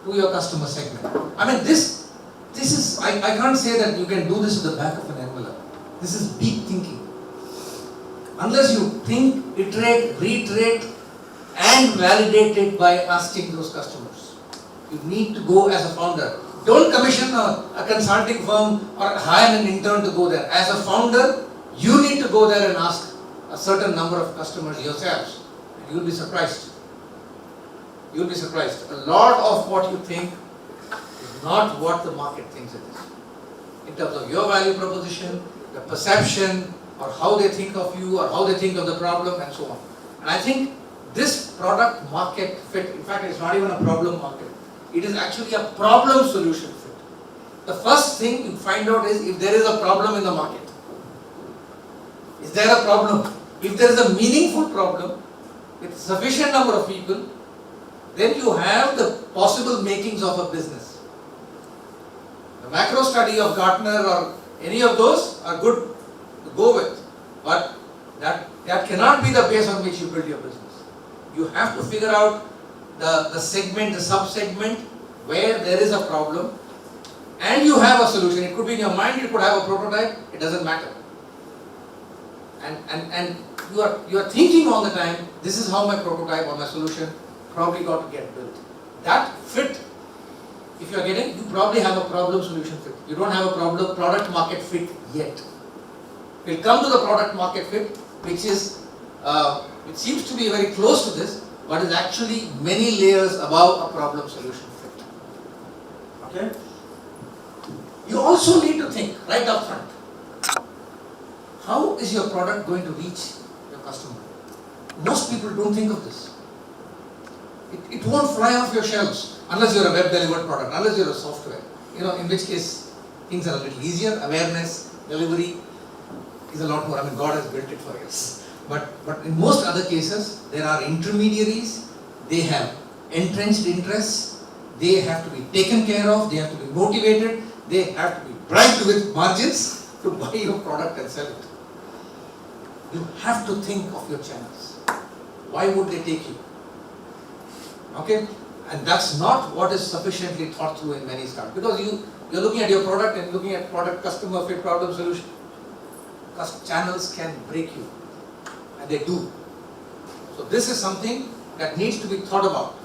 your customer segment? I mean, this is, I can't say that you can do this with the back of an envelope. This is deep thinking. Unless you think, iterate, reiterate, and validate it by asking those customers. You need to go as a founder. Don't commission a consulting firm or hire an intern to go there. As a founder, you need to go there and ask a certain number of customers yourselves. And you'll be surprised. You'll be surprised. A lot of what you think is not what the market thinks it is. In terms of your value proposition, the perception, or how they think of you, or how they think of the problem, and so on. And I think this product market fit, in fact, it's not even a problem market. It is actually a problem solution fit. The first thing you find out is if there is a problem in the market. Is there a problem? If there is a meaningful problem with sufficient number of people, then you have the possible makings of a business. The macro study of Gartner or any of those are good to go with, but that cannot be the base on which you build your business. You have to figure out the segment, the sub-segment where there is a problem, and you have a solution. It could be in your mind, you could have a prototype, it doesn't matter. And you are thinking all the time, this is how my prototype or my solution probably got to get built. That fit, if you are getting, you probably have a problem solution fit. You don't have a problem product market fit yet. We'll come to the product market fit, which is, it seems to be very close to this, but is actually many layers above a problem solution fit. Okay? You also need to think right up front, how is your product going to reach your customer? Most people don't think of this. It won't fly off your shelves unless you're a web delivered product, unless you're a software. In which case things are a little easier. Awareness, delivery is a lot more. I mean, God has built it for us. But in most other cases, there are intermediaries, they have entrenched interests, they have to be taken care of, they have to be motivated, they have to be bribed with margins to buy your product and sell it. You have to think of your channels. Why would they take you? Okay? And that's not what is sufficiently thought through in many startups. Because you're looking at your product and looking at product, customer fit, problem solution. Because channels can break you. And they do. So this is something that needs to be thought about.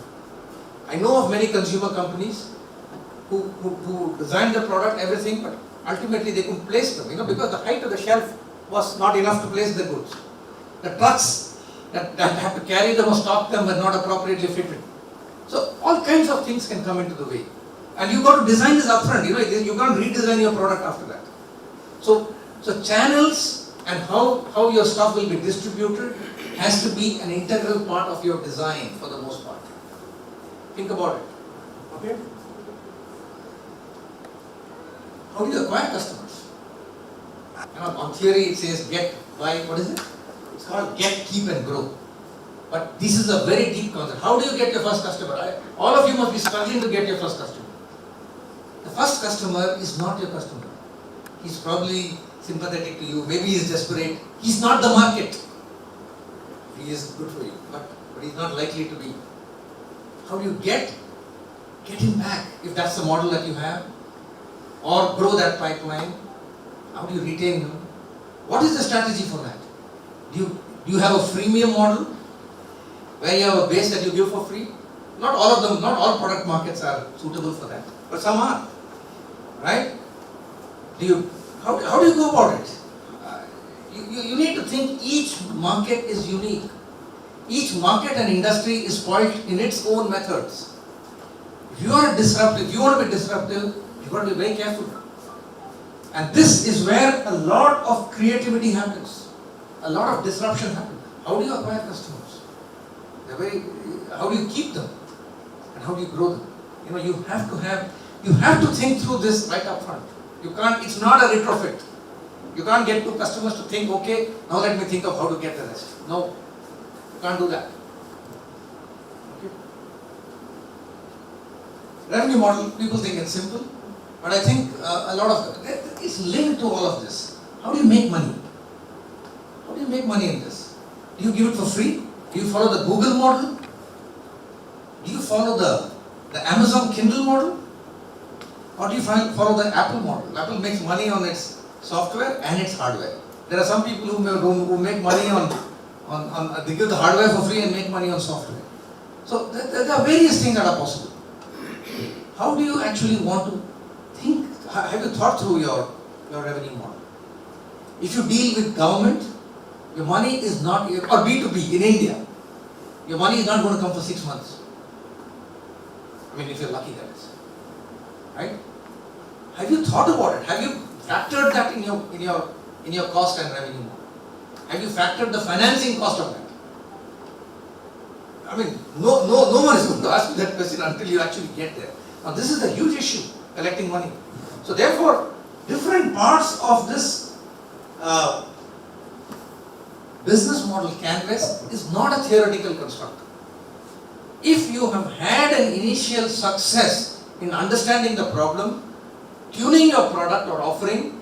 I know of many consumer companies who designed the product, everything, but ultimately they couldn't place them, because the height of the shelf was not enough to place the goods. The trucks that had to carry them or stock them were not appropriately fitted. So all kinds of things can come into the way. And you've got to design this upfront, you can't redesign your product after that. So channels and how your stuff will be distributed has to be an integral part of your design for the most part. Think about it. Okay? How do you acquire customers? On theory it says get, buy, what is it? It's called get, keep and grow. But this is a very deep concept. How do you get your first customer? All of you must be struggling to get your first customer. The first customer is not your customer. He's probably sympathetic to you, maybe he's desperate. He's not the market. He is good for you, but he's not likely to be. How do you get him back, if that's the model that you have? Or grow that pipeline? How do you retain him? What is the strategy for that? Do you have a freemium model where you have a base that you give for free? Not all of them, not all product markets are suitable for that, but some are, right? How do you go about it? You need to think each market is unique. Each market and industry is spoiled in its own methods. If you are disruptive, if you want to be disruptive, you've got to be very careful. And this is where a lot of creativity happens. A lot of disruption happens. How do you acquire customers? How do you keep them? And how do you grow them? You have to think through this right up front. It's not a retrofit. You can't get two customers to think, okay, now let me think of how to get the rest. No, you can't do that. Okay. Revenue model, people think it's simple, but I think a lot of it's linked to all of this. How do you make money? How do you make money in this? Do you give it for free? Do you follow the Google model? Do you follow the Amazon Kindle model? Or do you follow the Apple model? Apple makes money on its software and its hardware. There are some people who make money they give the hardware for free and make money on software. So there are various things that are possible. How do you actually want to think? Have you thought through your revenue model? If you deal with government, your money is not, or B2B in India, your money is not going to come for 6 months. I mean, if you're lucky, that is. Right? Have you thought about it? Have you factored that in your cost and revenue model? Have you factored the financing cost of that? I mean, no one is going to ask you that question until you actually get there. Now, this is a huge issue, collecting money. So, therefore, different parts of this business model canvas is not a theoretical construct. If you have had an initial success in understanding the problem, tuning your product or offering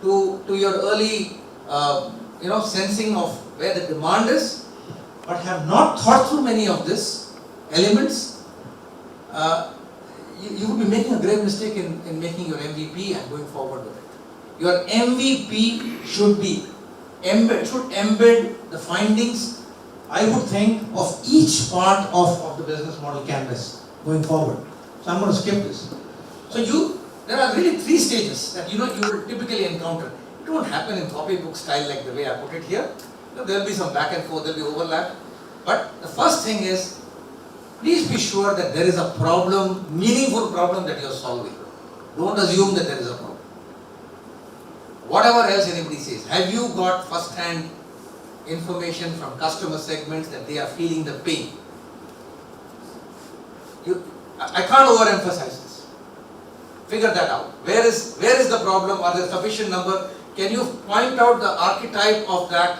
to your early sensing of where the demand is, but have not thought through many of these elements, you would be making a grave mistake in making your MVP and going forward with it. Your MVP should embed the findings, I would think, of each part of the business model canvas going forward. So I'm going to skip this. So there are really 3 stages that you will typically encounter. It won't happen in copybook style like the way I put it here. There will be some back and forth, there will be overlap. But the first thing is, please be sure that there is a problem, meaningful problem that you are solving. Don't assume that there is a problem. Whatever else anybody says, have you got first-hand information from customer segments that they are feeling the pain? I can't overemphasize this. Figure that out. Where is the problem? Are there sufficient number? Can you point out the archetype of that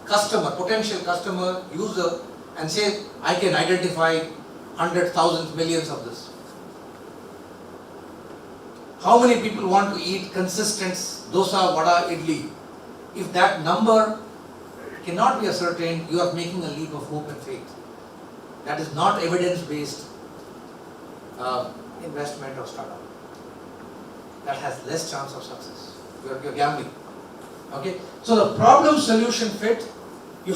customer, potential customer, user, and say, I can identify hundreds, thousands, millions of this? How many people want to eat consistent dosa, vada, idli? If that number cannot be ascertained, you are making a leap of hope and faith. That is not evidence-based investment or startup. That has less chance of success. You're gambling. Okay. So the problem solution fit.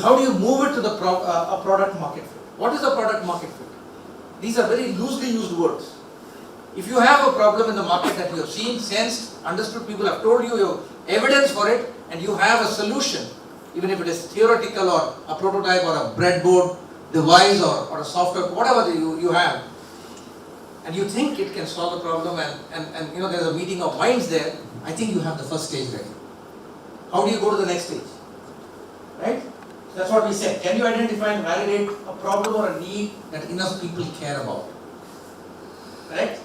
How do you move it to the a product market fit? What is a product market fit? These are very loosely used words. If you have a problem in the market that you have seen, sensed, understood, people have told you, you have evidence for it, and you have a solution, even if it is theoretical or a prototype or a breadboard device or a software, whatever you have, and you think it can solve the problem and there's a meeting of minds there, I think you have the first stage ready. How do you go to the next stage? Right? That's what we said. Can you identify and validate a problem or a need that enough people care about? Right?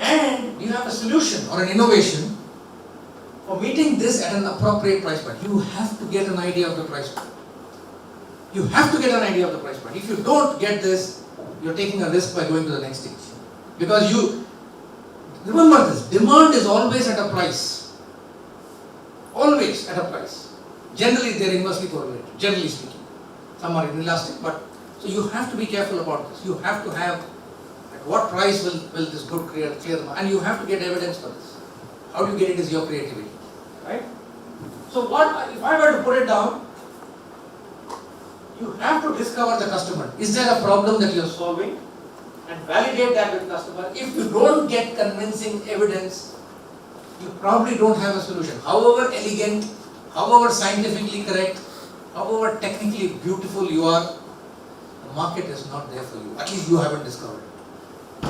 And you have a solution or an innovation for meeting this at an appropriate price point. You have to get an idea of the price point. You have to get an idea of the price point. If you don't get this, you're taking a risk by going to the next stage. Because remember this, demand is always at a price. Always at a price. Generally, they are inversely correlated, generally speaking. Some are inelastic, but so you have to be careful about this. You have to have at what price will this good clear the market, and you have to get evidence for this. How do you get it is your creativity, right? So if I were to put it down, you have to discover the customer. Is there a problem that you are solving? And validate that with customer. If you don't get convincing evidence, you probably don't have a solution. However elegant, however scientifically correct, however technically beautiful you are, the market is not there for you. At least you haven't discovered it.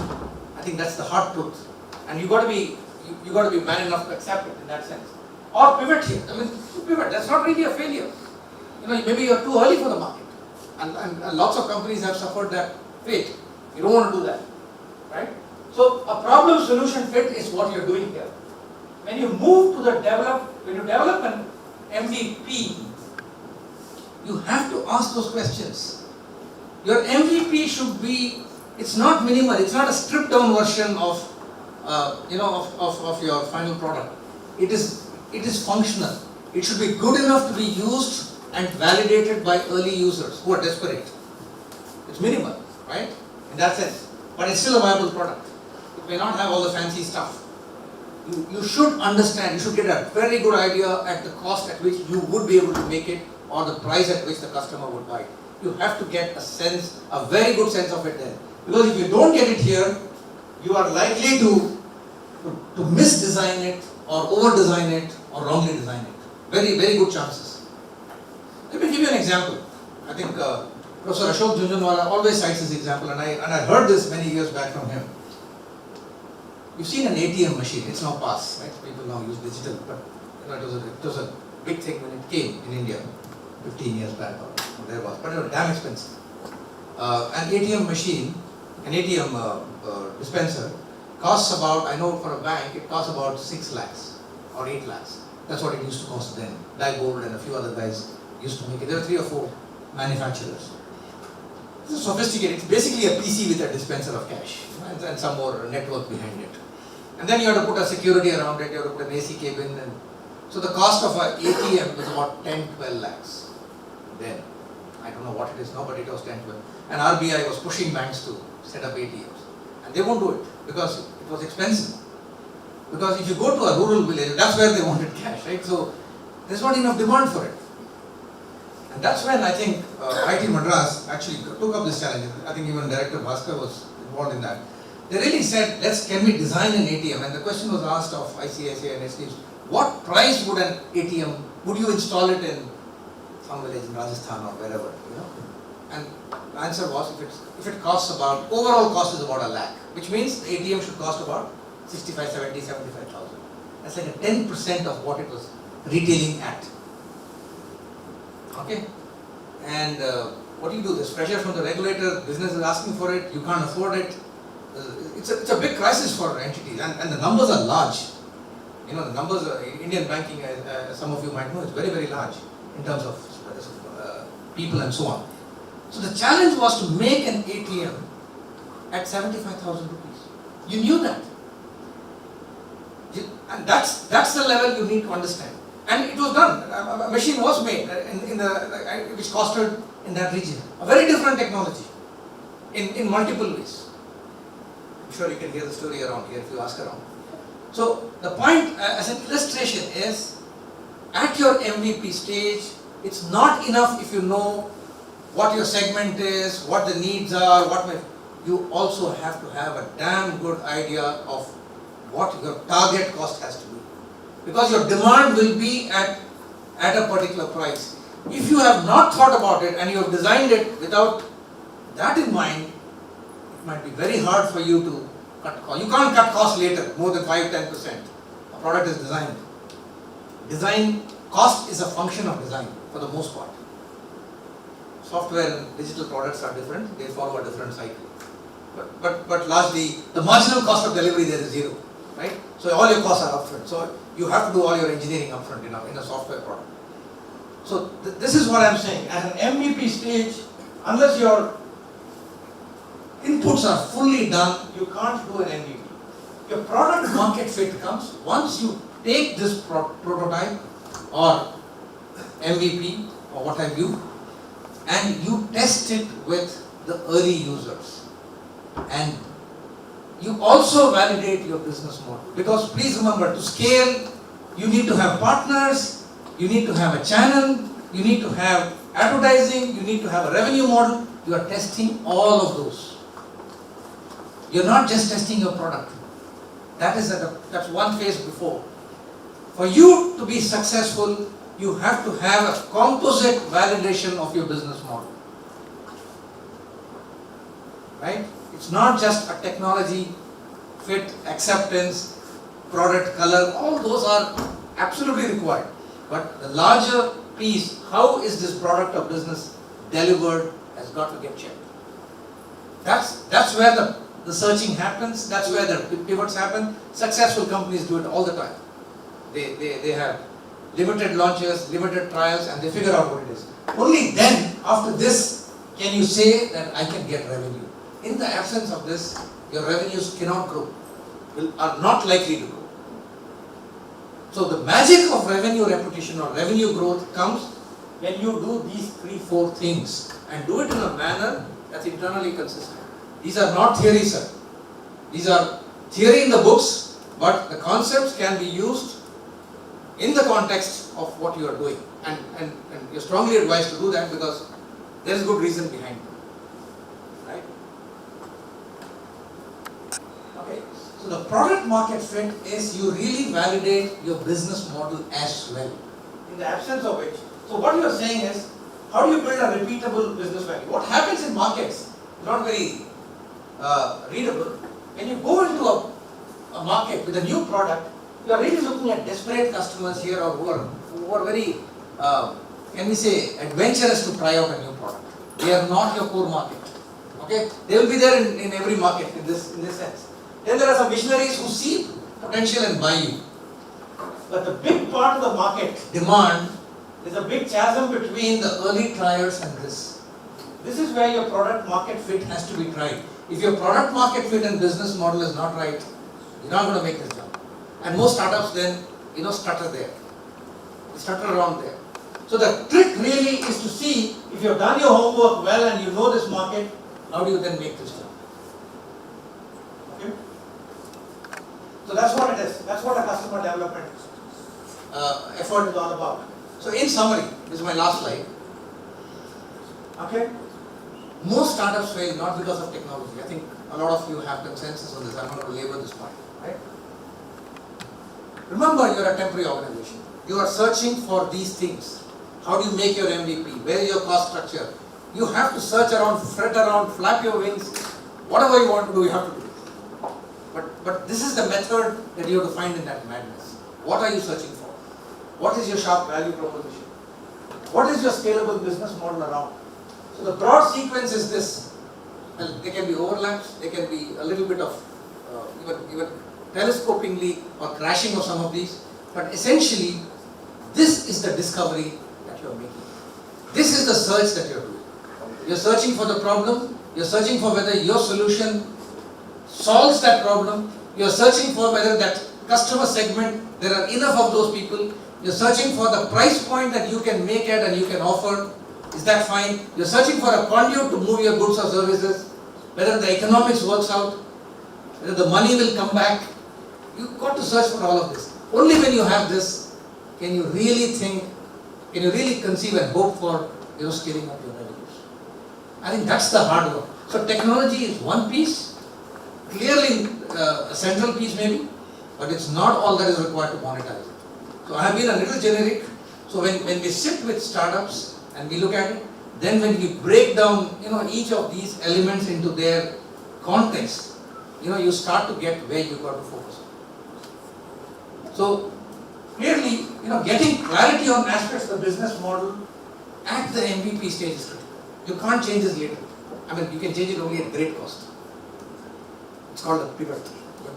I think that's the hard truth. And you got to be man enough to accept it in that sense. Or pivot here. I mean, pivot. That's not really a failure. Maybe you're too early for the market. And lots of companies have suffered that fate. You don't want to do that, right? So a problem solution fit is what you're doing here. When you move to when you develop an MVP, you have to ask those questions. Your MVP should be, it's not minimal, it's not a stripped down version of your final product. It is functional. It should be good enough to be used and validated by early users who are desperate. It's minimal, right? In that sense. But it's still a viable product. It may not have all the fancy stuff. You should understand, you should get a very good idea at the cost at which you would be able to make it or the price at which the customer would buy it. You have to get a very good sense of it then. Because if you don't get it here, you are likely to misdesign it or over-design it or wrongly design it. Very, very good chances. Let me give you an example. I think Professor Ashok Jhunjhunwala always cites this example, and I heard this many years back from him. You've seen an ATM machine, it's now past, right? People now use digital, but it was a big thing when it came in India 15 years back or thereabouts, but it was damn expensive. An ATM machine, an ATM dispenser costs about, I know for a bank, it costs about 6 lakhs or 8 lakhs. That's what it used to cost then. Diebold and a few other guys used to make it. There were 3 or 4 manufacturers. This is sophisticated. It's basically a PC with a dispenser of cash and some more network behind it. And then you have to put a security around it, you have to put an AC cabin. And so the cost of an ATM was about 10-12 lakhs then. I don't know what it is now, but it was 10-12. And RBI was pushing banks to set up ATMs. And they won't do it because it was expensive. Because if you go to a rural village, that's where they wanted cash, right? So there's not enough demand for it. And that's when I think IIT Madras actually took up this challenge. I think even Director Bhaskar was involved in that. They really said, can we design an ATM? And the question was asked of ICICI and SDs, what price would an ATM, would you install it in some village in Rajasthan or wherever, And the answer was, if it costs about, overall cost is about 1 lakh, which means the ATM should cost about 65, 70, 75,000. That's like a 10% of what it was retailing at. Okay? And what do you do? There's pressure from the regulator, business is asking for it, you can't afford it. It's a big crisis for entities, and the numbers are large. The numbers, Indian banking, as some of you might know, is very, very large in terms of people and so on. So the challenge was to make an ATM at 75,000 rupees. You knew that. And that's the level you need to understand. And it was done. A machine was made which costed in that region. A very different technology in multiple ways. I'm sure you can hear the story around here if you ask around. So the point as an illustration is, at your MVP stage, it's not enough if you know what your segment is, what the needs are, you also have to have a damn good idea of what your target cost has to be. Because your demand will be at a particular price. If you have not thought about it and you have designed it without that in mind, it might be very hard for you to cut costs. You can't cut costs later, more than 5-10%. A product is designed. Design cost is a function of design for the most part. Software and digital products are different, they follow a different cycle. But largely, the marginal cost of delivery there is 0, right? So all your costs are upfront. So you have to do all your engineering upfront in a software product. So this is what I'm saying. At an MVP stage, unless your inputs are fully done, you can't do an MVP. Your product market fit comes once you take this prototype or MVP or what have you, and you test it with the early users. And you also validate your business model. Because please remember, to scale, you need to have partners, you need to have a channel, you need to have advertising, you need to have a revenue model. You are testing all of those. You're not just testing your product. That's one phase before. For you to be successful, you have to have a composite validation of your business model. Right? It's not just a technology, fit, acceptance, product, color, all those are absolutely required. But the larger piece, how is this product or business delivered, has got to get checked. That's where the searching happens, that's where the pivots happen. Successful companies do it all the time. They have limited launches, limited trials, and they figure out what it is. Only then, after this, can you say that I can get revenue. In the absence of this, your revenues cannot grow, are not likely to grow. So the magic of revenue repetition or revenue growth comes when you do these 3-4 things and do it in a manner that's internally consistent. These are not theory, sir. These are theory in the books, but the concepts can be used in the context of what you are doing. And you're strongly advised to do that because there is good reason behind it. Right? Okay. So the product market fit is you really validate your business model as well. In the absence of which, so what you are saying is, how do you build a repeatable business value? What happens in markets is not very readable. When you go into a market with a new product, you are really looking at desperate customers here or who are very, can we say, adventurous to try out a new product. They are not your core market. Okay? They will be there in every market in this sense. Then there are some visionaries who see potential and buy you. But the big part of the market demand is a big chasm between the early trials and this. This is where your product market fit has to be tried. If your product market fit and business model is not right, you're not going to make this jump. And most startups then, stutter there. They stutter around there. So the trick really is to see if you've done your homework well and you know this market, how do you then make this jump? Okay? So that's what it is. That's what a customer development effort is all about. So in summary, this is my last slide. Okay? Most startups fail not because of technology. I think a lot of you have consensus on this. I'm not going to labor this point. Right? Remember, you're a temporary organization. You are searching for these things. How do you make your MVP? Where is your cost structure? You have to search around, fret around, flap your wings. Whatever you want to do, you have to do it. But this is the method that you have to find in that madness. What are you searching for? What is your sharp value proposition? What is your scalable business model around? So the broad sequence is this. Well, there can be overlaps, there can be a little bit of even telescopingly or crashing of some of these, but essentially this is the discovery that you are making. This is the search that you are doing. You are searching for the problem, you are searching for whether your solution solves that problem, you are searching for whether that customer segment, there are enough of those people, you are searching for the price point that you can make it and you can offer. Is that fine? You are searching for a conduit to move your goods or services, whether the economics works out, whether the money will come back. You've got to search for all of this. Only when you have this, can you really think, can you really conceive and hope for scaling up your revenues. I think that's the hard work. So technology is one piece, clearly a central piece maybe, but it's not all that is required to monetize it. So I have been a little generic. So when we sit with startups and we look at it, then when we break down each of these elements into their context, you start to get where you got to focus on. So clearly, getting clarity on aspects of the business model at the MVP stage is critical. You can't change this later. I mean, you can change it only at great cost. It's called a pivot, but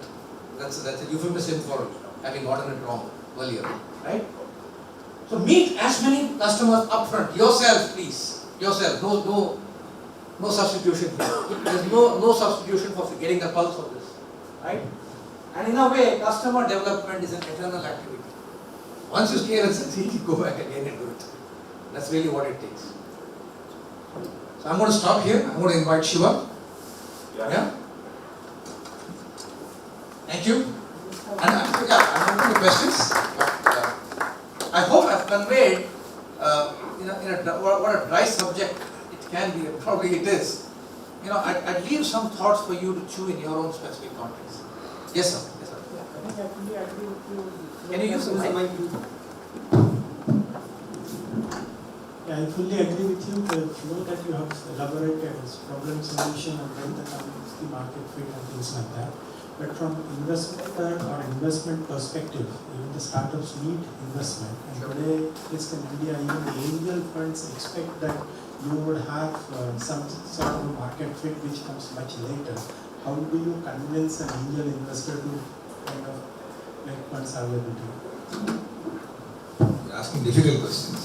that's a euphemism for having gotten it wrong earlier, right? So meet as many customers upfront. Yourself, please. Yourself. No substitution here. There's no substitution for getting the pulse of this, right? And in a way, customer development is an eternal activity. Once you scale and succeed, you go back again and do it. That's really what it takes. So I'm going to stop here. I'm going to invite Shiva. Yeah? Thank you. And I'm open to questions. I hope I've conveyed what a dry subject it can be, and probably it is. I'd leave some thoughts for you to chew in your own specific context. Yes, sir. Yes, sir. I think I fully agree with you. Can you use the mic? Yeah, I fully agree with you. The flow that you have elaborated is problem solution and then the market fit and things like that. But from investor or investment perspective, even the startups need investment. And today, at least in India, even the angel funds expect that you would have some sort of a market fit which comes much later. How do you convince an angel investor to kind of make funds available to you? You're asking difficult questions.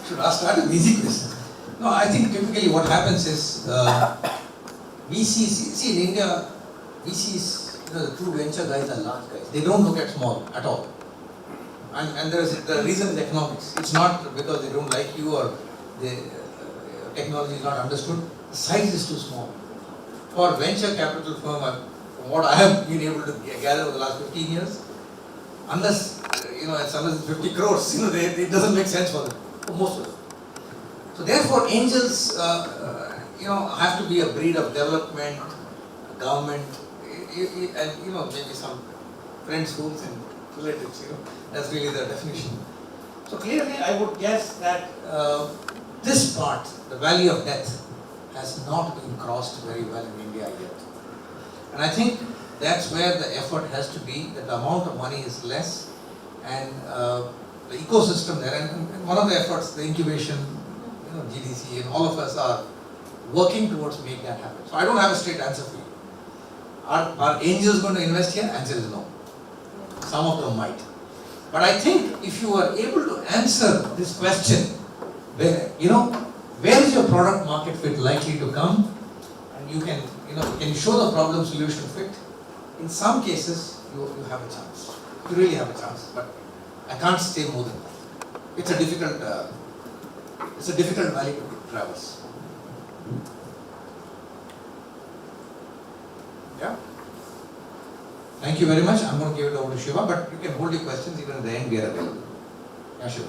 Should start with easy question. No, I think typically what happens is VCs, see in India, VCs, the true venture guys are large guys. They don't look at small at all. And the reason is economics. It's not because they don't like you or the technology is not understood. The size is too small. For venture capital firm, from what I have been able to gather over the last 15 years, unless it's 50 crores, it doesn't make sense for them, for most of them. So therefore, angels, have to be a breed of development, government, and maybe some friends, schools, and relatives. That's really the definition. So clearly, I would guess that this part, the valley of death, has not been crossed very well in India yet. And I think that's where the effort has to be, that the amount of money is less, and the ecosystem there, and one of the efforts, the incubation, GDC, and all of us are working towards make that happen. So I don't have a straight answer for you. Are angels going to invest here? Answer is no. Some of them might. But I think if you are able to answer this question, where is your product market fit likely to come, and you can you show the problem solution fit, in some cases you have a chance. You really have a chance, but I can't say more than that. It's a difficult valley to traverse. Yeah. Thank you very much. I'm going to give it over to Shiva, but you can hold your questions even at the end. We are available. Yeah, Shiva.